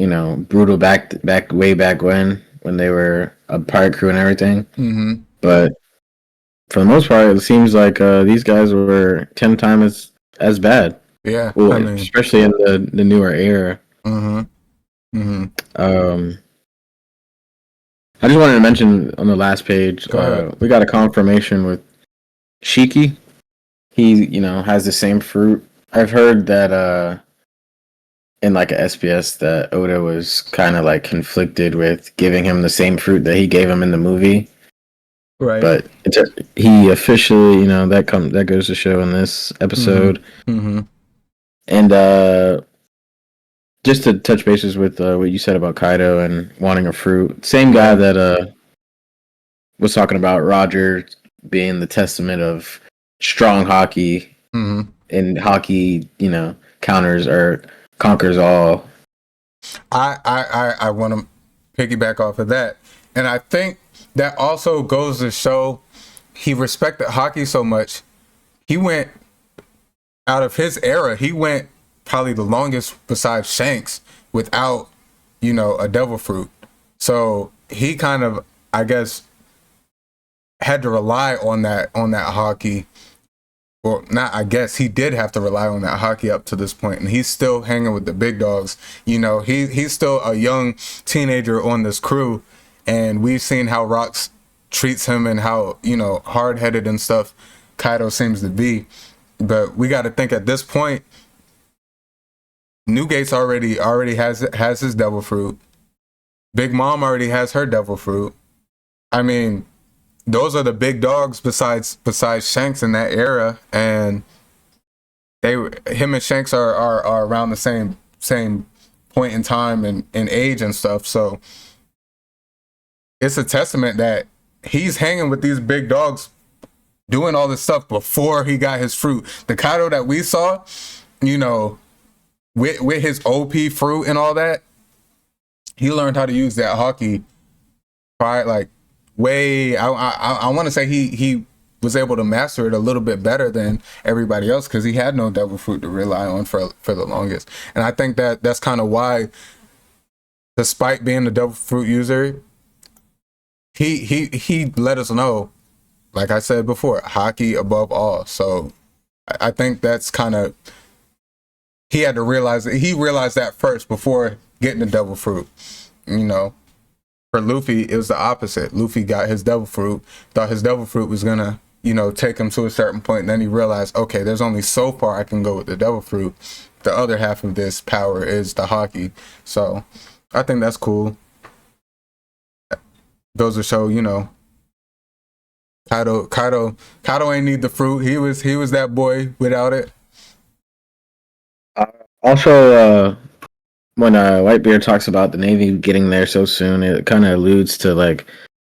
brutal back way back when they were a pirate crew and everything. But for the most part, it seems like these guys were 10 times as bad. Yeah, well, especially in the newer era. Mm-hmm. Mm-hmm. I just wanted to mention on the last page, we got a confirmation with Shiki. He, has the same fruit. I've heard that in like a SBS that Oda was kind of like conflicted with giving him the same fruit that he gave him in the movie. Right. But he officially, that goes to show in this episode. Mm-hmm. And just to touch bases with what you said about Kaido and wanting a fruit, same guy that was talking about Roger being the testament of strong hockey, and hockey, counters or conquers all. I want to piggyback off of that, and I think that also goes to show he respected hockey so much. He went out of his era. He went probably the longest besides Shanks without, a devil fruit. So he kind of, I guess, had to rely on that hockey. Well, not I guess, he did have to rely on that hockey up to this point, and he's still hanging with the big dogs. He's still a young teenager on this crew, and we've seen how Rocks treats him and how, hard-headed and stuff Kaido seems to be. But we got to think at this point, Newgate's already has his devil fruit. Big Mom already has her devil fruit. I mean, those are the big dogs besides Shanks in that era, and him and Shanks are around the same point in time and age and stuff. So it's a testament that he's hanging with these big dogs, doing all this stuff before he got his fruit. The Kaido that we saw, with his OP fruit and all that, he learned how to use that hockey prior, like way. I want to say he was able to master it a little bit better than everybody else because he had no devil fruit to rely on for the longest. And I think that's kind of why, despite being a devil fruit user, he let us know, like I said before, hockey above all. So I think that's kind of, he had to realize that. He realized that first before getting the devil fruit. For Luffy, it was the opposite. Luffy got his devil fruit, thought his devil fruit was gonna, take him to a certain point. And then he realized, okay, there's only so far I can go with the devil fruit. The other half of this power is the hockey. So I think that's cool. Goes to show, Kaido ain't need the fruit. He was that boy without it. Also, when Whitebeard talks about the Navy getting there so soon, it kind of alludes to like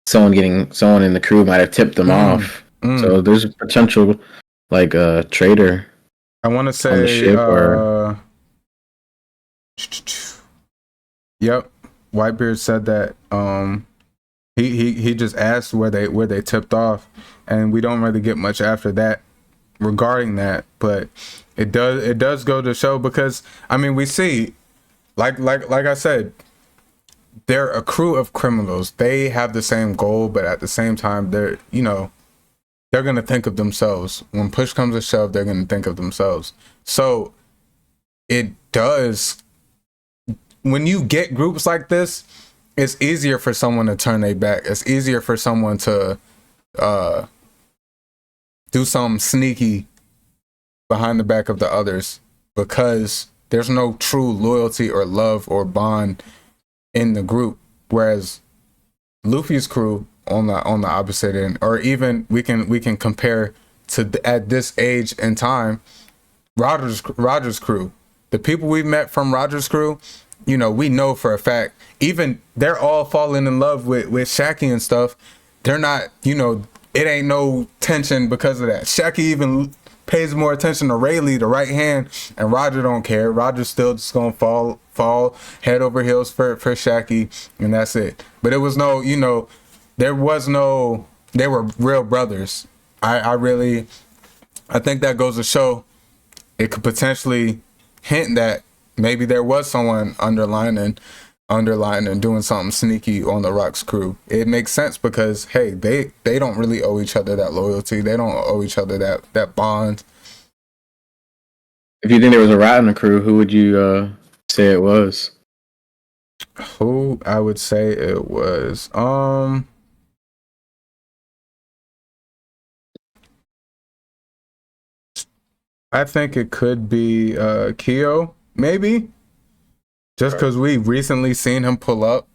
someone in the crew might have tipped them off. So there's a potential like a trader. I want to say on the ship Yep, Whitebeard said that. He just asked where they tipped off, and we don't really get much after that regarding that. But it does go to show, because I mean, we see, like I said, they're a crew of criminals. They have the same goal, but at the same time, they're gonna think of themselves. When push comes to shove, they're gonna think of themselves. So it does, when you get groups like this, it's easier for someone to turn their back. It's easier for someone to do something sneaky behind the back of the others, because there's no true loyalty or love or bond in the group. Whereas Luffy's crew on the opposite end, or even we can compare to at this age and time, Roger's crew, the people we've met from Roger's crew, we know for a fact, even they're all falling in love with Shaki and stuff. They're not, it ain't no tension because of that. Shaki even pays more attention to Rayleigh, the right hand, and Roger don't care. Roger's still just gonna fall head over heels for Shaki, and that's it. But it was no, they were real brothers. I think that goes to show it could potentially hint that maybe there was someone underlining underlying and doing something sneaky on the Rock's crew. It makes sense because hey, they don't really owe each other that loyalty. They don't owe each other that bond. If you think there was a rat in the crew, who would you say it was? Who I would say it was? I think it could be Kyo, maybe. Just because we recently seen him pull up.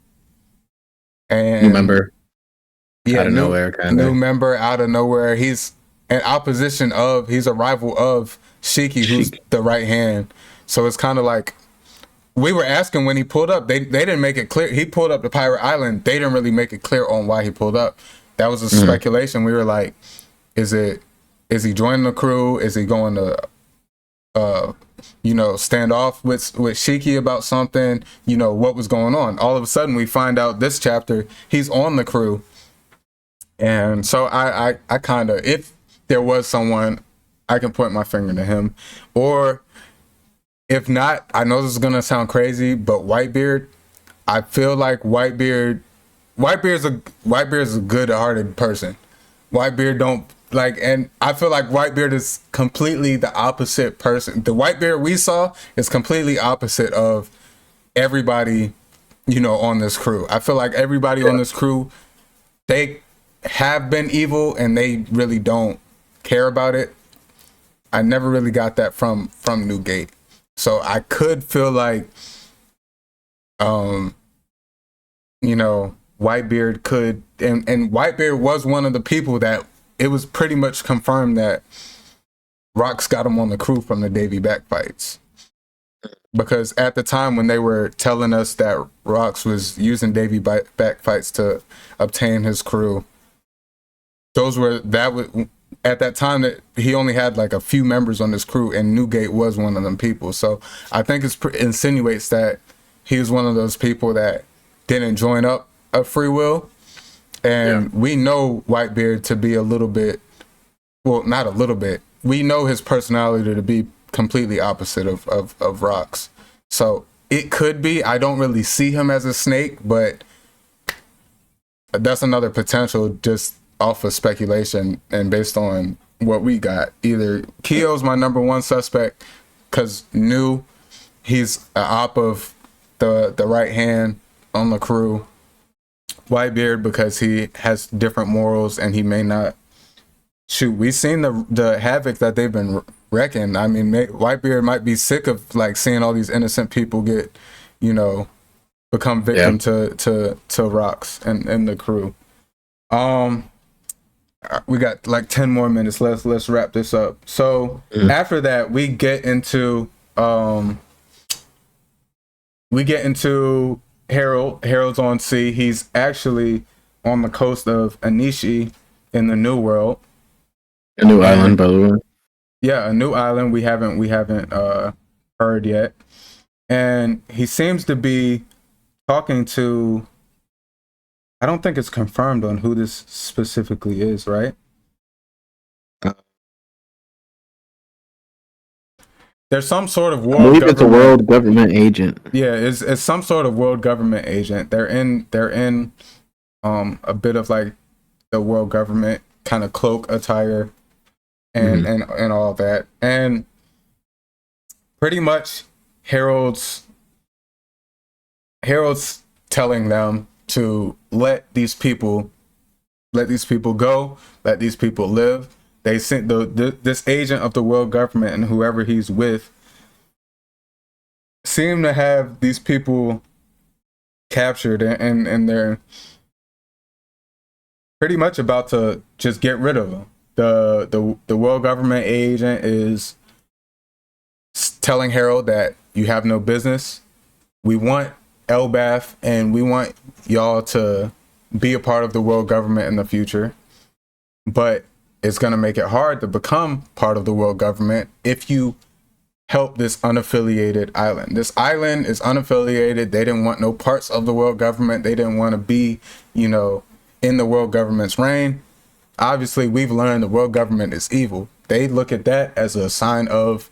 And New member. Yeah, Out of nowhere, kind of. New member out of nowhere. He's an opposition of, he's a rival of Shiki, who's the right hand. So it's kind of like, we were asking when he pulled up, they didn't make it clear. He pulled up to Pirate Island. They didn't really make it clear on why he pulled up. That was a speculation. We were like, is he joining the crew? Is he going to stand off with Shiki about something? What was going on? All of a sudden we find out this chapter he's on the crew. And so I kind of, if there was someone, I can point my finger to him. Or if not, I know this is gonna sound crazy, but Whitebeard, I feel like Whitebeard's a good-hearted person. Whitebeard don't like, and I feel like Whitebeard is completely the opposite person. The Whitebeard we saw is completely opposite of everybody, on this crew. I feel like everybody on this crew, they have been evil and they really don't care about it. I never really got that from Newgate. So I could feel like, Whitebeard could, and Whitebeard was one of the people that it was pretty much confirmed that Rox got him on the crew from the Davy Back fights. Because at the time when they were telling us that Rox was using Davy Back fights to obtain his crew, at that time that he only had like a few members on his crew, and Newgate was one of them people. So I think it insinuates that he was one of those people that didn't join up of free will. And we know Whitebeard to be a little bit, well, not a little bit. We know his personality to be completely opposite of Rox. So it could be. I don't really see him as a snake, but that's another potential just off of speculation and based on what we got. Either Kyo's my number one suspect because he's an op of the right hand on the crew. Whitebeard because he has different morals and he may not shoot. We've seen the havoc that they've been wrecking. I mean, Whitebeard might be sick of like seeing all these innocent people get, become victim to Rox and the crew. We got like 10 more minutes. Let's wrap this up. So after that, we get into Harold. Harold's on sea. He's actually on the coast of Anishi in the New World. A new island, by the way. Yeah, a new island we haven't heard yet. And he seems to be talking to, I don't think it's confirmed on who this specifically is, right? There's some sort of world. I believe it's a world government agent. Yeah, it's some sort of world government agent. They're in a bit of like the world government kind of cloak attire and all that. And pretty much Harold's telling them to let these people go, let these people live. They sent this agent of the world government and whoever he's with seem to have these people captured, and they're pretty much about to just get rid of them. The world government agent is telling Harold that you have no business. We want Elbath and we want y'all to be a part of the world government in the future, but it's going to make it hard to become part of the world government if you help this unaffiliated island. This island is unaffiliated. They didn't want no parts of the world government. They didn't want to be, in the world government's reign. Obviously, we've learned the world government is evil. They look at that as a sign of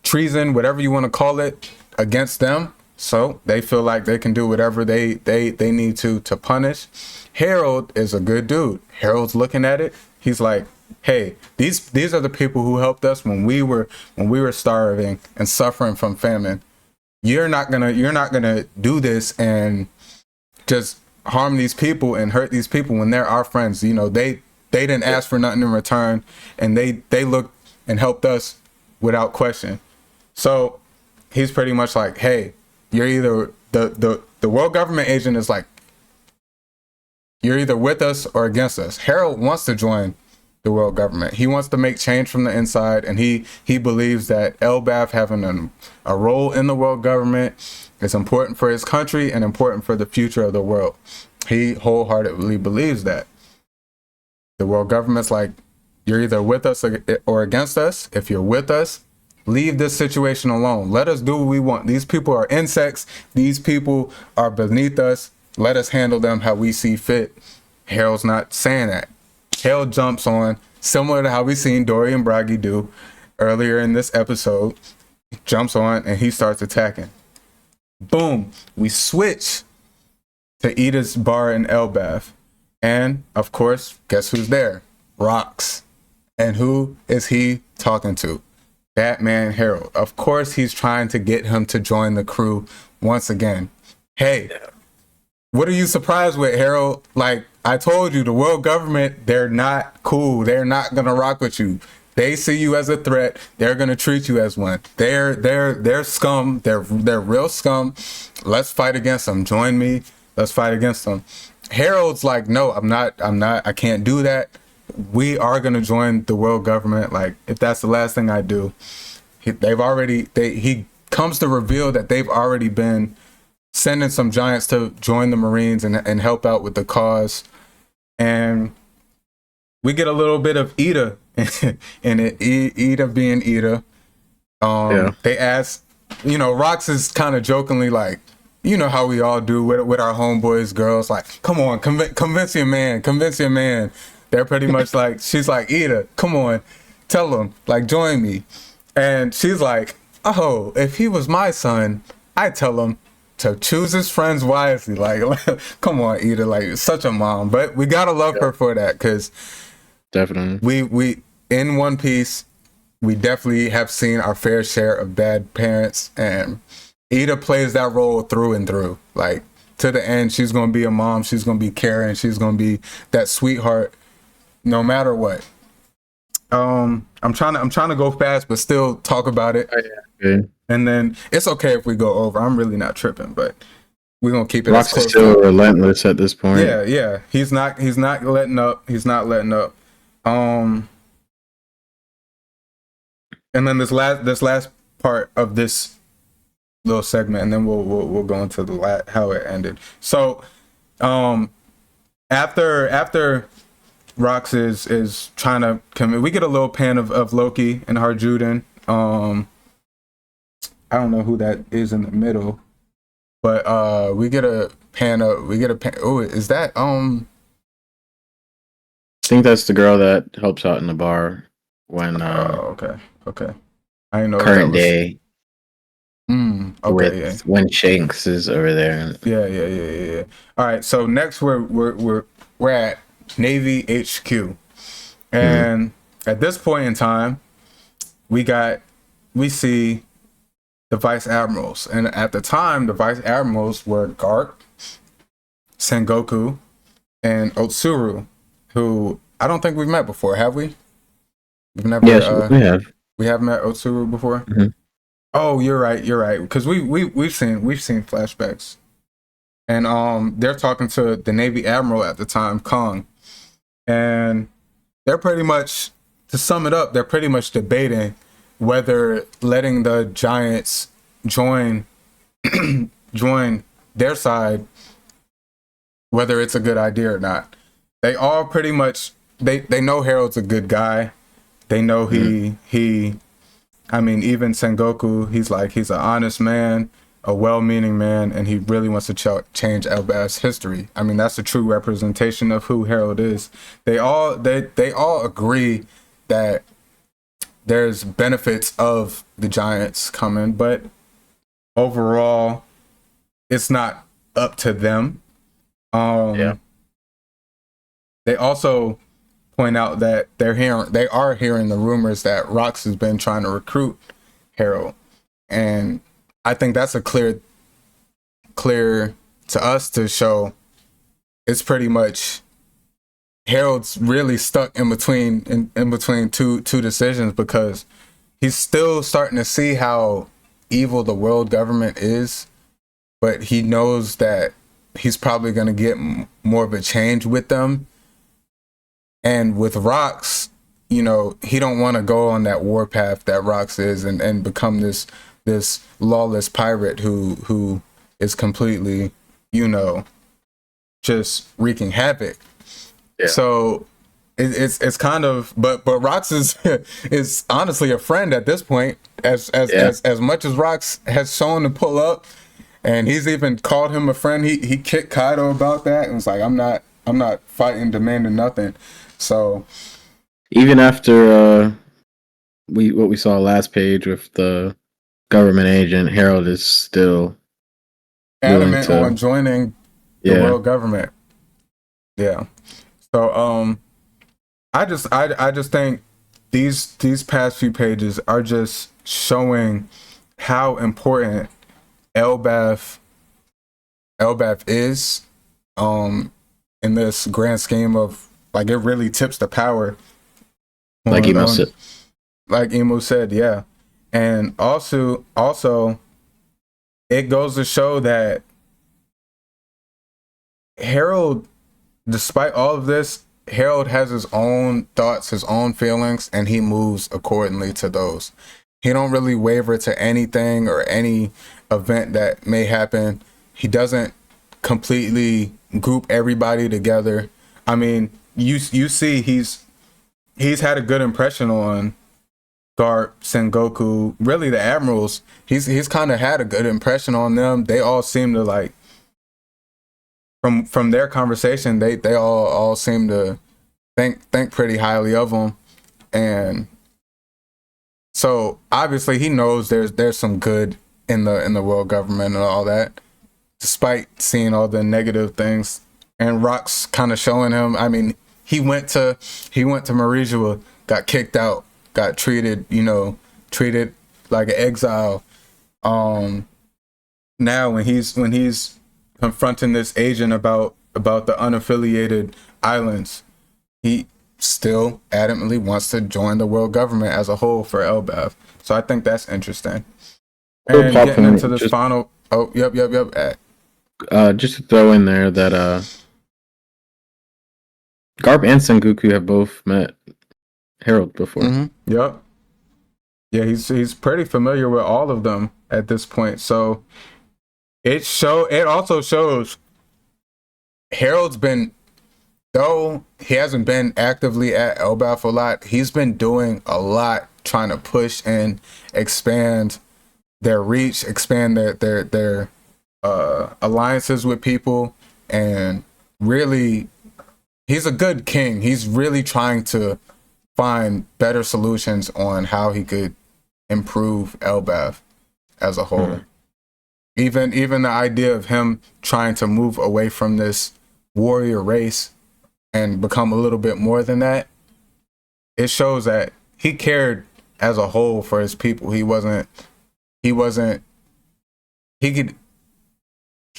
treason, whatever you want to call it, against them. So they feel like they can do whatever they need to punish. Harold is a good dude. Harold's looking at it. He's like, hey, these are the people who helped us when we were starving and suffering from famine. You're not gonna do this and just harm these people and hurt these people when they're our friends. You know, they didn't ask for nothing in return, and they looked and helped us without question. So he's pretty much like, hey, you're either the world government agent is like, you're either with us or against us. Harold wants to join the world government. He wants to make change from the inside, and he believes that Elbaf having a role in the world government is important for his country and important for the future of the world. He wholeheartedly believes that. The world government's like, you're either with us or against us. If you're with us, leave this situation alone. Let us do what we want. These people are insects. These people are beneath us. Let us handle them how we see fit. Harold's not saying that. Harold jumps on, similar to how we seen Dory and Bragi do earlier in this episode. He jumps on and he starts attacking. Boom. We switch to Ida's bar in Elbaf. And, of course, guess who's there? Rox. And who is he talking to? Batman Harold. Of course, he's trying to get him to join the crew once again. Hey, what are you surprised with, Harold? Like, I told you, the world government, they're not cool. They're not going to rock with you. They see you as a threat. They're going to treat you as one. They're scum. They're real scum. Let's fight against them. Join me. Let's fight against them. Harold's like, no, I'm not, I can't do that. We are going to join the world government. Like, if that's the last thing I do. He comes to reveal that they've already been sending some giants to join the Marines and help out with the cause. And we get a little bit of Ida in it. Ida being Ida. They ask, Rox is kind of jokingly like, you know how we all do with our homeboys, girls, like, come on, convince your man. They're pretty much like, she's like, Ida, come on, tell him, like, join me. And she's like, oh, if he was my son, I'd tell him to choose his friends wisely. Like, come on, Ida, like, such a mom. But we gotta love her for that, because definitely we in One Piece, we definitely have seen our fair share of bad parents, and Ida plays that role through and through. Like, to the end, she's gonna be a mom, she's gonna be caring, she's gonna be that sweetheart no matter what. I'm trying to go fast but still talk about it. Good. And then it's okay if we go over. I'm really not tripping, but we're gonna keep it. Rox is still relentless at this point. Yeah. He's not letting up. And then this last part of this little segment, and then we'll go into how it ended. So, after Rox is trying to come in, we get a little pan of Loki and Harjuden. I don't know who that is in the middle, but we get a pan. Oh, is that I think that's the girl that helps out in the bar when okay. I didn't know current day. Okay, when Shanks is over there. Yeah. All right, so next we're at Navy HQ, and at this point in time, we see the vice admirals, and at the time, the vice admirals were Garp, Sengoku, and Otsuru, who I don't think we've met before, have we? We've never. Yes, we have. We have met Otsuru before. Mm-hmm. Oh, you're right. Because we've seen flashbacks, and they're talking to the Navy admiral at the time, Kong, and they're pretty much, to sum it up, they're pretty much debating whether letting the giants join their side, whether it's a good idea or not. They all pretty much they know Harold's a good guy. They know he I mean, even Sengoku, he's an honest man, a well-meaning man, and he really wants to change Elbaf's history. I mean, that's a true representation of who Harold is. They all agree that there's benefits of the giants coming, but overall, it's not up to them. Yeah. They also point out that they are hearing the rumors that Rox has been trying to recruit Harold, and I think that's a clear to us to show it's pretty much Harold's really stuck in between two decisions, because he's still starting to see how evil the world government is, but he knows that he's probably going to get more of a change with them. And with Rox, you know, he don't want to go on that war path that Rox is, and become this lawless pirate who is completely, you know, just wreaking havoc. Yeah. So it's kind of, but Rox is honestly a friend at this point, as much as Rox has shown to pull up, and he's even called him a friend. He kicked Kaido about that and was like, I'm not fighting, demanding nothing. So even after what we saw last page with the government agent, Harold is still adamant on joining the world government. Yeah. So I just think these past few pages are just showing how important Elbaf is in this grand scheme of, like, it really tips the power. Like Emo said. Like Emo said, yeah. And also it goes to show that Harold, despite all of this, Harold has his own thoughts, his own feelings, and he moves accordingly to those. He don't really waver to anything or any event that may happen. He doesn't completely group everybody together. I mean, you see he's had a good impression on Garp, Sengoku, really the admirals. He's kind of had a good impression on them. They all seem to, like, from their conversation, they all seem to think pretty highly of him. And so obviously he knows there's some good in the world government and all that, despite seeing all the negative things. And Rox kind of showing him, I mean, he went to Marijua, got kicked out, got treated like an exile. Now when he's confronting this agent about the unaffiliated islands, he still adamantly wants to join the world government as a whole for Elbaf. So I think that's interesting. And getting into this final... Oh, yep. Just to throw in there that Garp and Sengoku have both met Harold before. Mm-hmm. Yep. Yeah, he's pretty familiar with all of them at this point. So it also shows Harold's been, though he hasn't been actively at Elbaf a lot, he's been doing a lot trying to push and expand their reach, expand their alliances with people, and really, he's a good king. He's really trying to find better solutions on how he could improve Elbaf as a whole. Even the idea of him trying to move away from this warrior race and become a little bit more than that, it shows that he cared as a whole for his people. He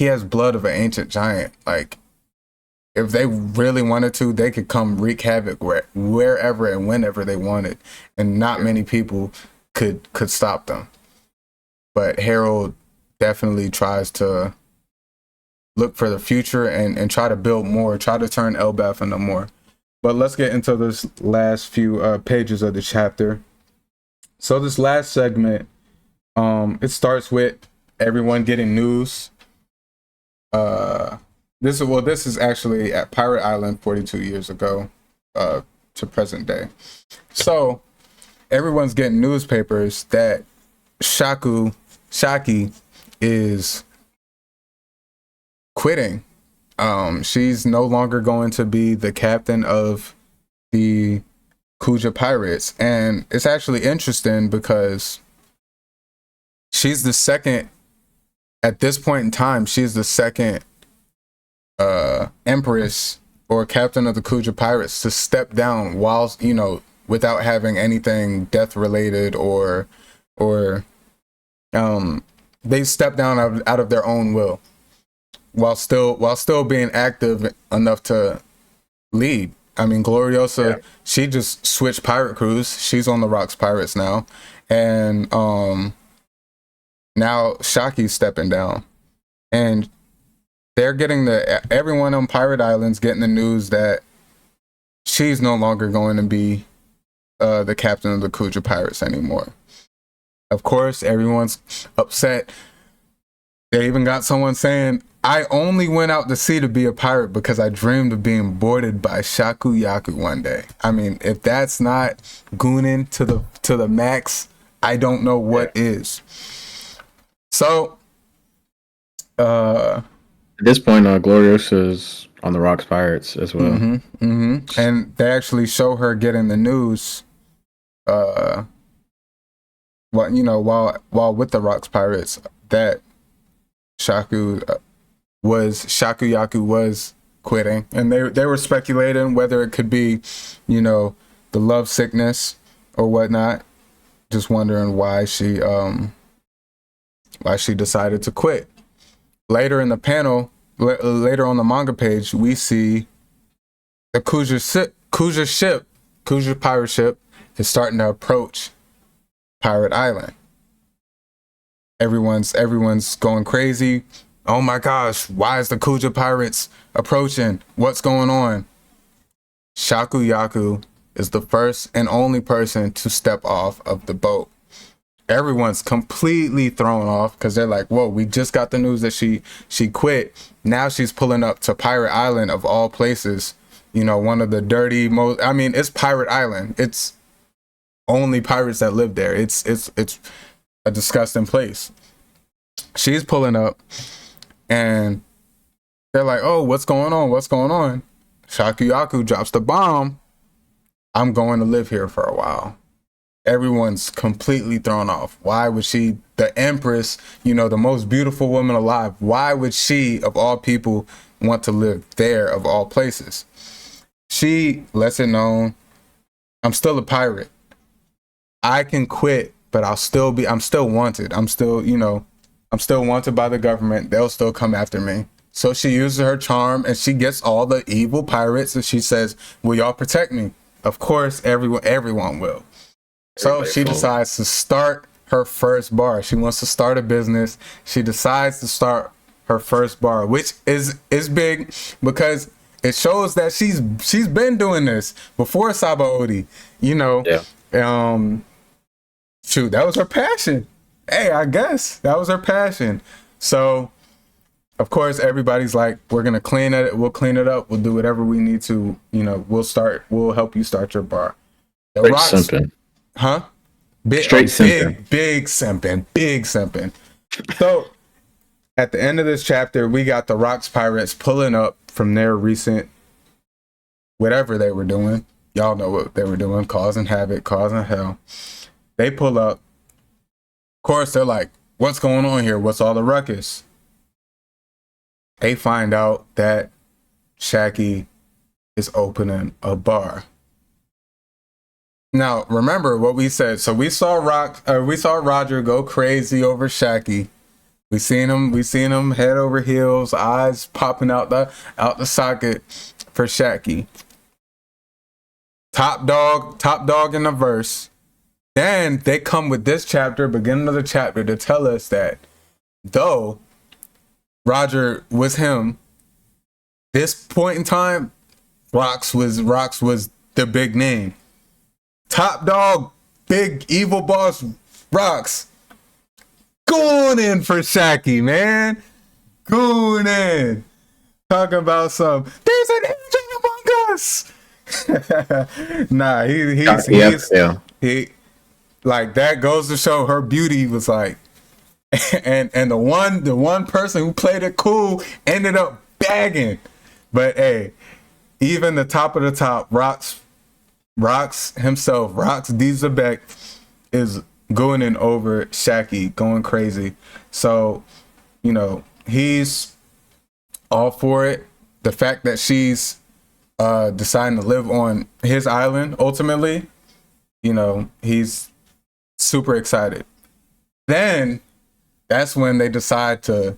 has blood of an ancient giant. Like, if they really wanted to, they could come wreak havoc wherever and whenever they wanted, and not many people could stop them. But Harold definitely tries to look for the future and try to build more, try to turn Elbaf into more. But let's get into this last few pages of the chapter. So this last segment, it starts with everyone getting news. This is actually at Pirate Island 42 years ago to present day. So everyone's getting newspapers that Shaki is quitting. She's no longer going to be the captain of the Kuja Pirates. And it's actually interesting because she's the second at this point in time, she's the second empress or captain of the Kuja pirates to step down whilst, you know, without having anything death related or they step down out of their own will while still being active enough to lead. I mean, Gloriosa, she just switched pirate crews. She's on the Rocks Pirates now. And now Shaki's stepping down. And they're getting everyone on Pirate Island's getting the news that she's no longer going to be the captain of the Kuja Pirates anymore. Of course, everyone's upset. They even got someone saying, I only went out to sea to be a pirate because I dreamed of being boarded by Shaku Yaku one day. I mean, if that's not gooning to the max, I don't know what is. So, at this point, Gloriosa's on the Rocks Pirates as well. And they actually show her getting the news. While with the Rocks Pirates, that Shaku Yaku was quitting, and they were speculating whether it could be, you know, the love sickness or whatnot. Just wondering why she decided to quit. Later in the panel, later on the manga page, we see the Kuja pirate ship is starting to approach Pirate Island. Everyone's going crazy. Oh my gosh, why is the Kuja pirates approaching? What's going on? Shaku Yaku is the first and only person to step off of the boat. Everyone's completely thrown off because they're like, whoa, we just got the news that she quit. Now she's pulling up to Pirate Island of all places. You know, one of the dirty most, I mean, it's Pirate Island. It's only pirates that live there. It's a disgusting place. She's pulling up and they're like, oh, what's going on? What's going on? Shaku Yaku drops the bomb. I'm going to live here for a while. Everyone's completely thrown off. Why would she, the empress, you know, the most beautiful woman alive, why would she, of all people, want to live there of all places? She lets it known, I'm still a pirate. I can quit, but I'm still wanted. I'm still wanted by the government. They'll still come after me. So she uses her charm and she gets all the evil pirates and she says, will y'all protect me? Of course, everyone will. So she decides to start her first bar. She wants to start a business. She decides to start her first bar, which is big because it shows that she's been doing this before Saba Odi. You know, shoot, that was her passion. Hey, I guess that was her passion. So, of course, everybody's like, we're gonna clean it. We'll clean it up. We'll do whatever we need to. You know, we'll help you start your bar. The Rocks, simping. Huh? Straight simping. Big simping. So, at the end of this chapter, we got the Rocks Pirates pulling up from their recent whatever they were doing. Y'all know what they were doing, causing havoc, causing hell. They pull up. Of course, they're like, what's going on here? What's all the ruckus? They find out that Shaki is opening a bar. Now, remember what we said. So we saw Roger go crazy over Shaki. We seen him head over heels, eyes popping out the socket for Shaki. Top dog in the verse. Then they come with this chapter, beginning of the chapter, to tell us that though Roger was him, this point in time, Rocks was the big name. Top dog, big evil boss, Rocks. Going in for Shaki, man. Going in. Talking about some, there's an angel among us. Nah, he like, that goes to show her beauty was like, and the one person who played it cool ended up bagging. But hey, even the top of the top, Rocks himself, Rocks Dizabek, is going in over Shaki, going crazy. So he's all for it. The fact that she's deciding to live on his island ultimately, he's super excited. Then that's when they decide to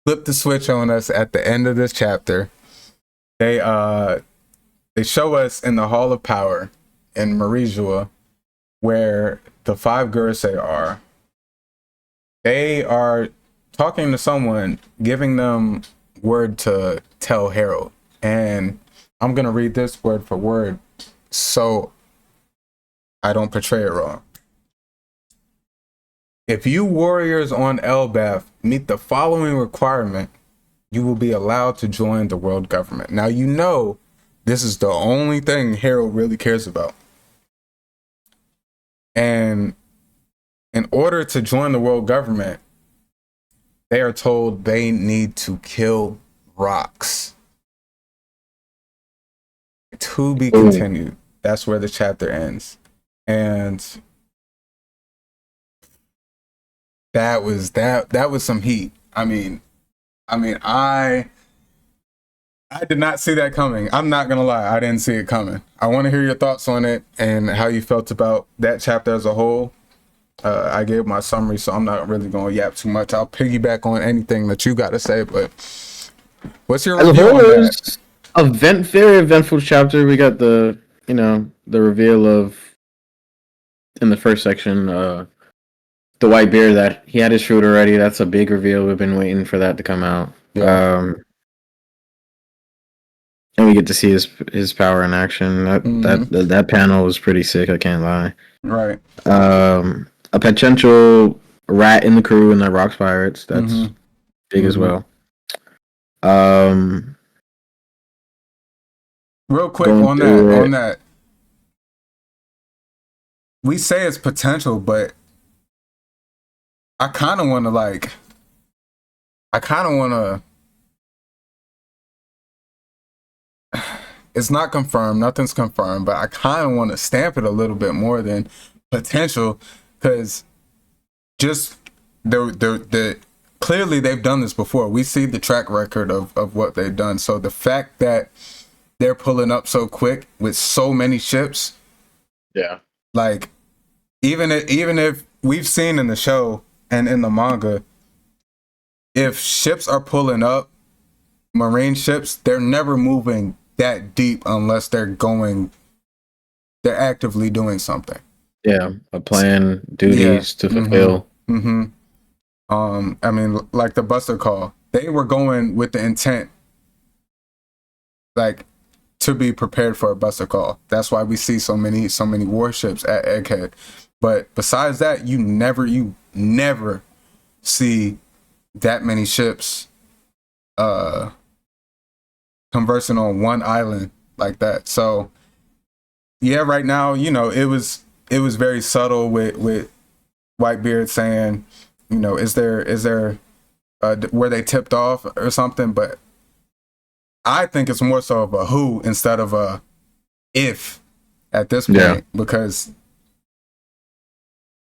flip the switch on us at the end of this chapter. They show us in the Hall of Power in Marijua where the 5 Gurusei are. They are talking to someone, giving them word to tell Harold. And I'm going to read this word for word so I don't portray it wrong. If you warriors on Elbaf meet the following requirement, you will be allowed to join the world government. Now, this is the only thing Harold really cares about. And in order to join the world government, they are told they need to kill rocks. To be continued. That's where the chapter ends. And that was some heat. I did not see that coming. I'm not gonna lie, I didn't see it coming. I want to hear your thoughts on it and how you felt about that chapter as a whole. I gave my summary, so I'm not really gonna yap too much. I'll piggyback on anything that you got to say, but what's your review on that? Very eventful chapter. We got the reveal of, in the first section, the white beard that he had his fruit already. That's a big reveal. We've been waiting for that to come out. Yeah. And we get to see his power in action. That panel was pretty sick. I can't lie. Right. A potential rat in the crew in the Rocks Pirates. That's big as well. Real quick on that. We say it's potential, but I kind of want to it's not confirmed, nothing's confirmed, but I kind of want to stamp it a little bit more than potential, because just the clearly they've done this before. We see the track record of what they've done. So the fact that they're pulling up so quick with so many ships, like even if we've seen in the show and in the manga, if ships are pulling up, marine ships, they're never moving that deep unless they're actively doing something. Yeah, a plan, duties to fulfill. Like the Buster Call, they were going with the intent, like, to be prepared for a Buster Call. That's why we see so many warships at Egghead. But besides that, you never see that many ships conversing on one island like that. So yeah, right now, it was very subtle with Whitebeard saying, is there were they tipped off or something? But I think it's more so of a who instead of a if at this point, because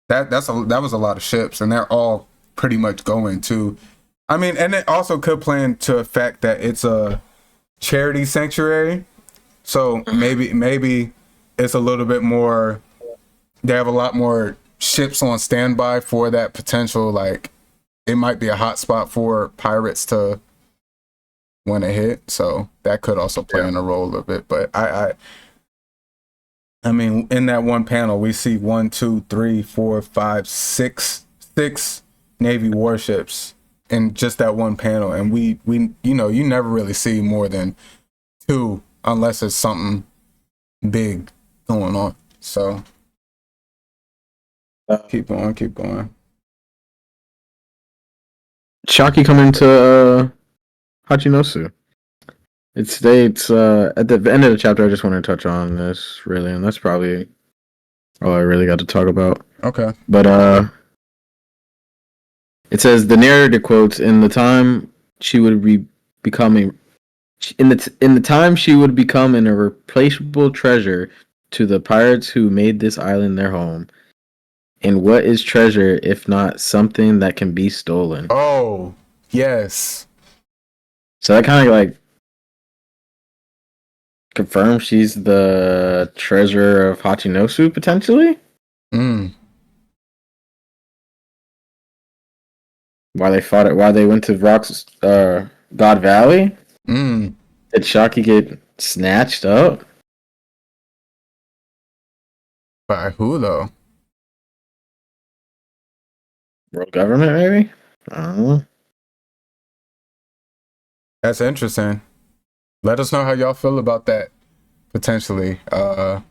that was a lot of ships, and they're all pretty much going to. And it also could play into the fact that it's a charity sanctuary, so maybe it's a little bit more. They have a lot more ships on standby for that potential. Like, it might be a hot spot for pirates to when it hit, so that could also play in a role a little bit. But I mean, in that one panel, we see 1, 2, 3, 4, 5, 6 Navy warships in just that one panel, and we you never really see more than 2 unless it's something big going on. So keep going. Shocky coming to Hachinosu. It states at the end of the chapter, I just want to touch on this really, and that's probably all I really got to talk about. Okay. But it says the narrator quotes, in the time she would become an irreplaceable treasure to the pirates who made this island their home. And what is treasure if not something that can be stolen? Oh, Yes. So that kind of like confirms she's the treasurer of Hachinosu potentially. Mm. Why they fought it? Why they went to Rock's God Valley? Mm. Did Shocky get snatched up? By who though? World government, maybe? I don't know. That's interesting. Let us know how y'all feel about that. Potentially. I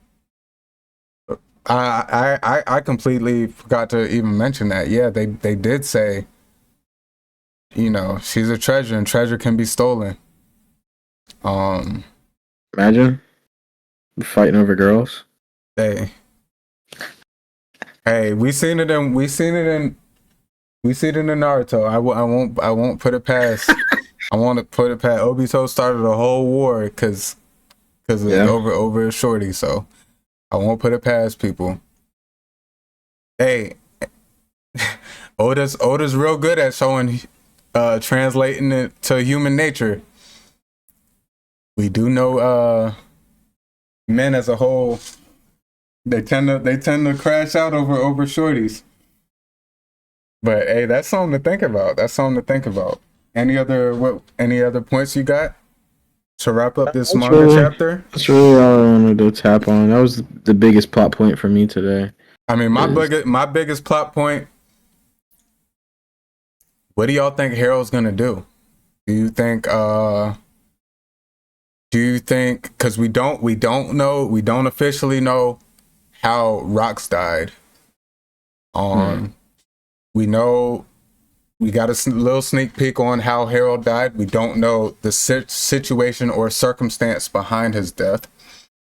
completely forgot to even mention that. Yeah, they did say, you know, she's a treasure and treasure can be stolen. Imagine fighting over girls. Hey, we seen it in Naruto. I won't put it past. I want to put it past. Obito started a whole war because over a shorty. So I won't put it past people. Hey, Oda's real good at showing, translating it to human nature. We do know, men as a whole, they tend to crash out over shorties. But hey, that's something to think about. Any other points you got to wrap up this manga chapter? That's really all I wanted to tap on. That was the biggest plot point for me today. I mean, my biggest plot point. What do y'all think Harold's gonna do? Do you think? Because we don't know. We don't officially know how Rox died. We know. We got a little sneak peek on how Harold died. We don't know the situation or circumstance behind his death,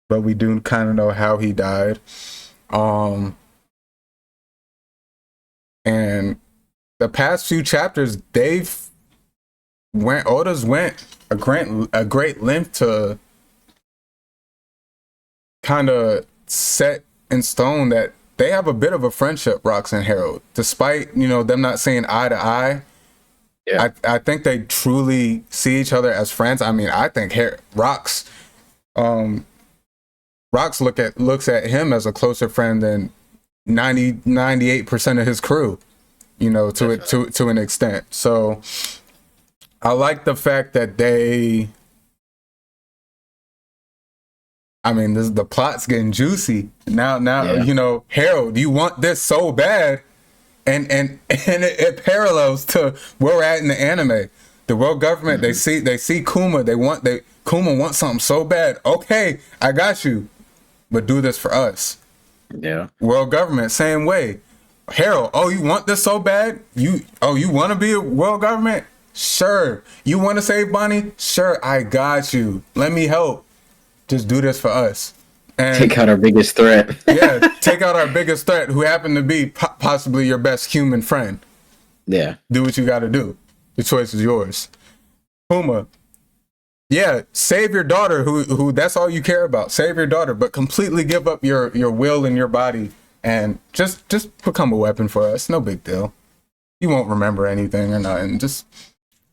but we do kind of know how he died. And the past few chapters, Oda's went a great length to kind of set in stone that they have a bit of a friendship, Rox and Harold, despite, you know, them not seeing eye to eye. Yeah. I think they truly see each other as friends. I mean, I think Rox looks at him as a closer friend than 98% of his crew, you know, to an extent. So I like the fact that the plot's getting juicy now. Yeah. You know, Harold, you want this so bad, and it parallels to where we're at in the anime. The world government, they see Kuma, Kuma wants something so bad. Okay, I got you, but do this for us. Yeah. World government, same way. Harold, oh, you want this so bad? You want to be a world government? Sure. You want to save Bonnie? Sure, I got you. Let me help. Just do this for us. And take out our biggest threat. Yeah, take out our biggest threat, who happened to be possibly your best human friend. Yeah. Do what you got to do. The choice is yours. Puma. Yeah, save your daughter, who that's all you care about. Save your daughter, but completely give up your will and your body and just become a weapon for us. No big deal. You won't remember anything or nothing. Just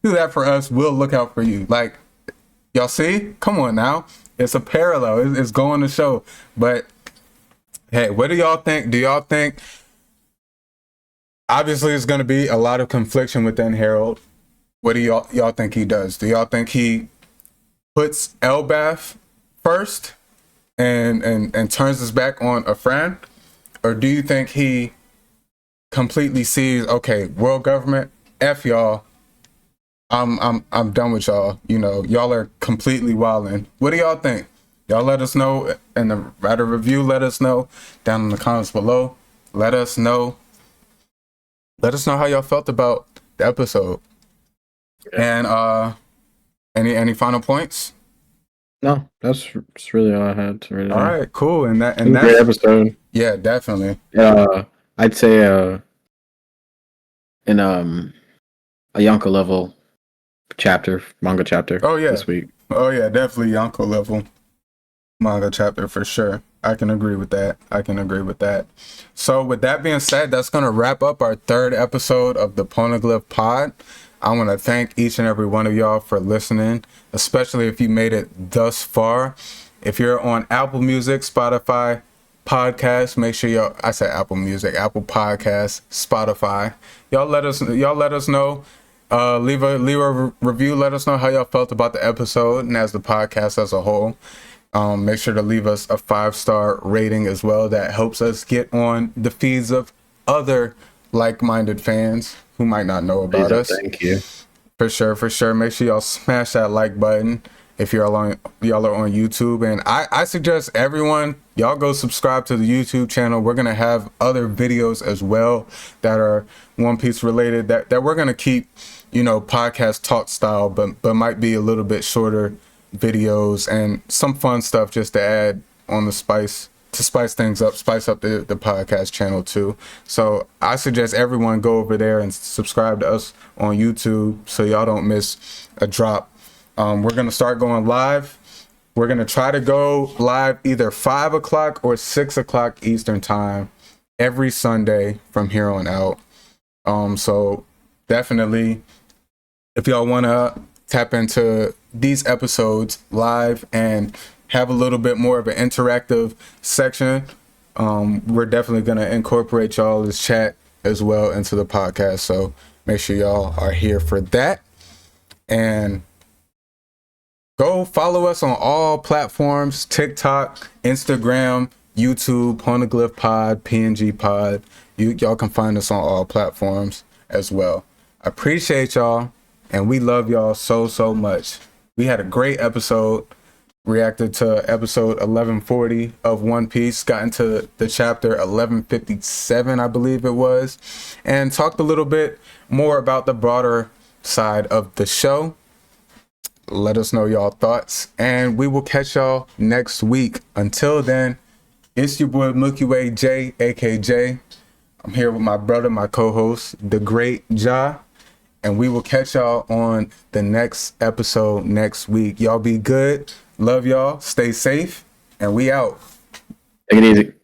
do that for us. We'll look out for you. Like, y'all see? Come on now. It's a parallel. It's going to show. But hey, what do y'all think? Do y'all think, obviously it's going to be a lot of confliction within Harold. What do y'all think he does? Do y'all think he puts Elbath first and turns his back on a friend? Or do you think he completely sees, okay, world government, F y'all, I'm done with y'all. You know, y'all are completely wildin'. What do y'all think? Y'all let us know in the write a review. Let us know down in the comments below. Let us know how y'all felt about the episode. Yeah. And any final points? No, that's really all I had to really. All right, cool. And that's a great episode. Yeah, definitely. I'd say in a Yonko level manga chapter. Oh yeah, this week. Oh yeah, definitely Yonko level manga chapter for sure. I can agree with that. So with that being said, that's gonna wrap up our third episode of the Poneglyph Pod. I want to thank each and every one of y'all for listening, especially if you made it thus far. If you're on Apple Music, Spotify, Podcast, make sure y'all, I said Apple Music, Apple Podcasts, Spotify. Y'all let us know. Leave a review. Let us know how y'all felt about the episode and as the podcast as a whole. Make sure to leave us a 5-star rating as well. That helps us get on the feeds of other like-minded fans who might not know about us. Thank you. For sure. Make sure y'all smash that like button if y'all are on YouTube. And I suggest everyone, y'all go subscribe to the YouTube channel. We're going to have other videos as well that are One Piece related that we're going to keep, podcast talk style, but might be a little bit shorter videos and some fun stuff just to add on the spice things up, spice up the podcast channel too. So I suggest everyone go over there and subscribe to us on YouTube so y'all don't miss a drop. We're going to start going live. We're going to try to go live either 5 o'clock or 6 o'clock Eastern time every Sunday from here on out. So definitely, if y'all want to tap into these episodes live and have a little bit more of an interactive section, we're definitely going to incorporate y'all's chat as well into the podcast. So make sure y'all are here for that. And go follow us on all platforms: TikTok, Instagram, YouTube, Poneglyph Pod, PNG Pod. Y'all can find us on all platforms as well. I appreciate y'all, and we love y'all so much. We had a great episode. Reacted to episode 1140 of One Piece, got into the chapter 1157, I believe it was, and talked a little bit more about the broader side of the show. Let us know y'all thoughts, and we will catch y'all next week. Until then, it's your boy Milky Way J, AKJ. I'm here with my brother, my co-host, the great Ja, and we will catch y'all on the next episode next week. Y'all be good. Love y'all. Stay safe. And we out. Take it easy.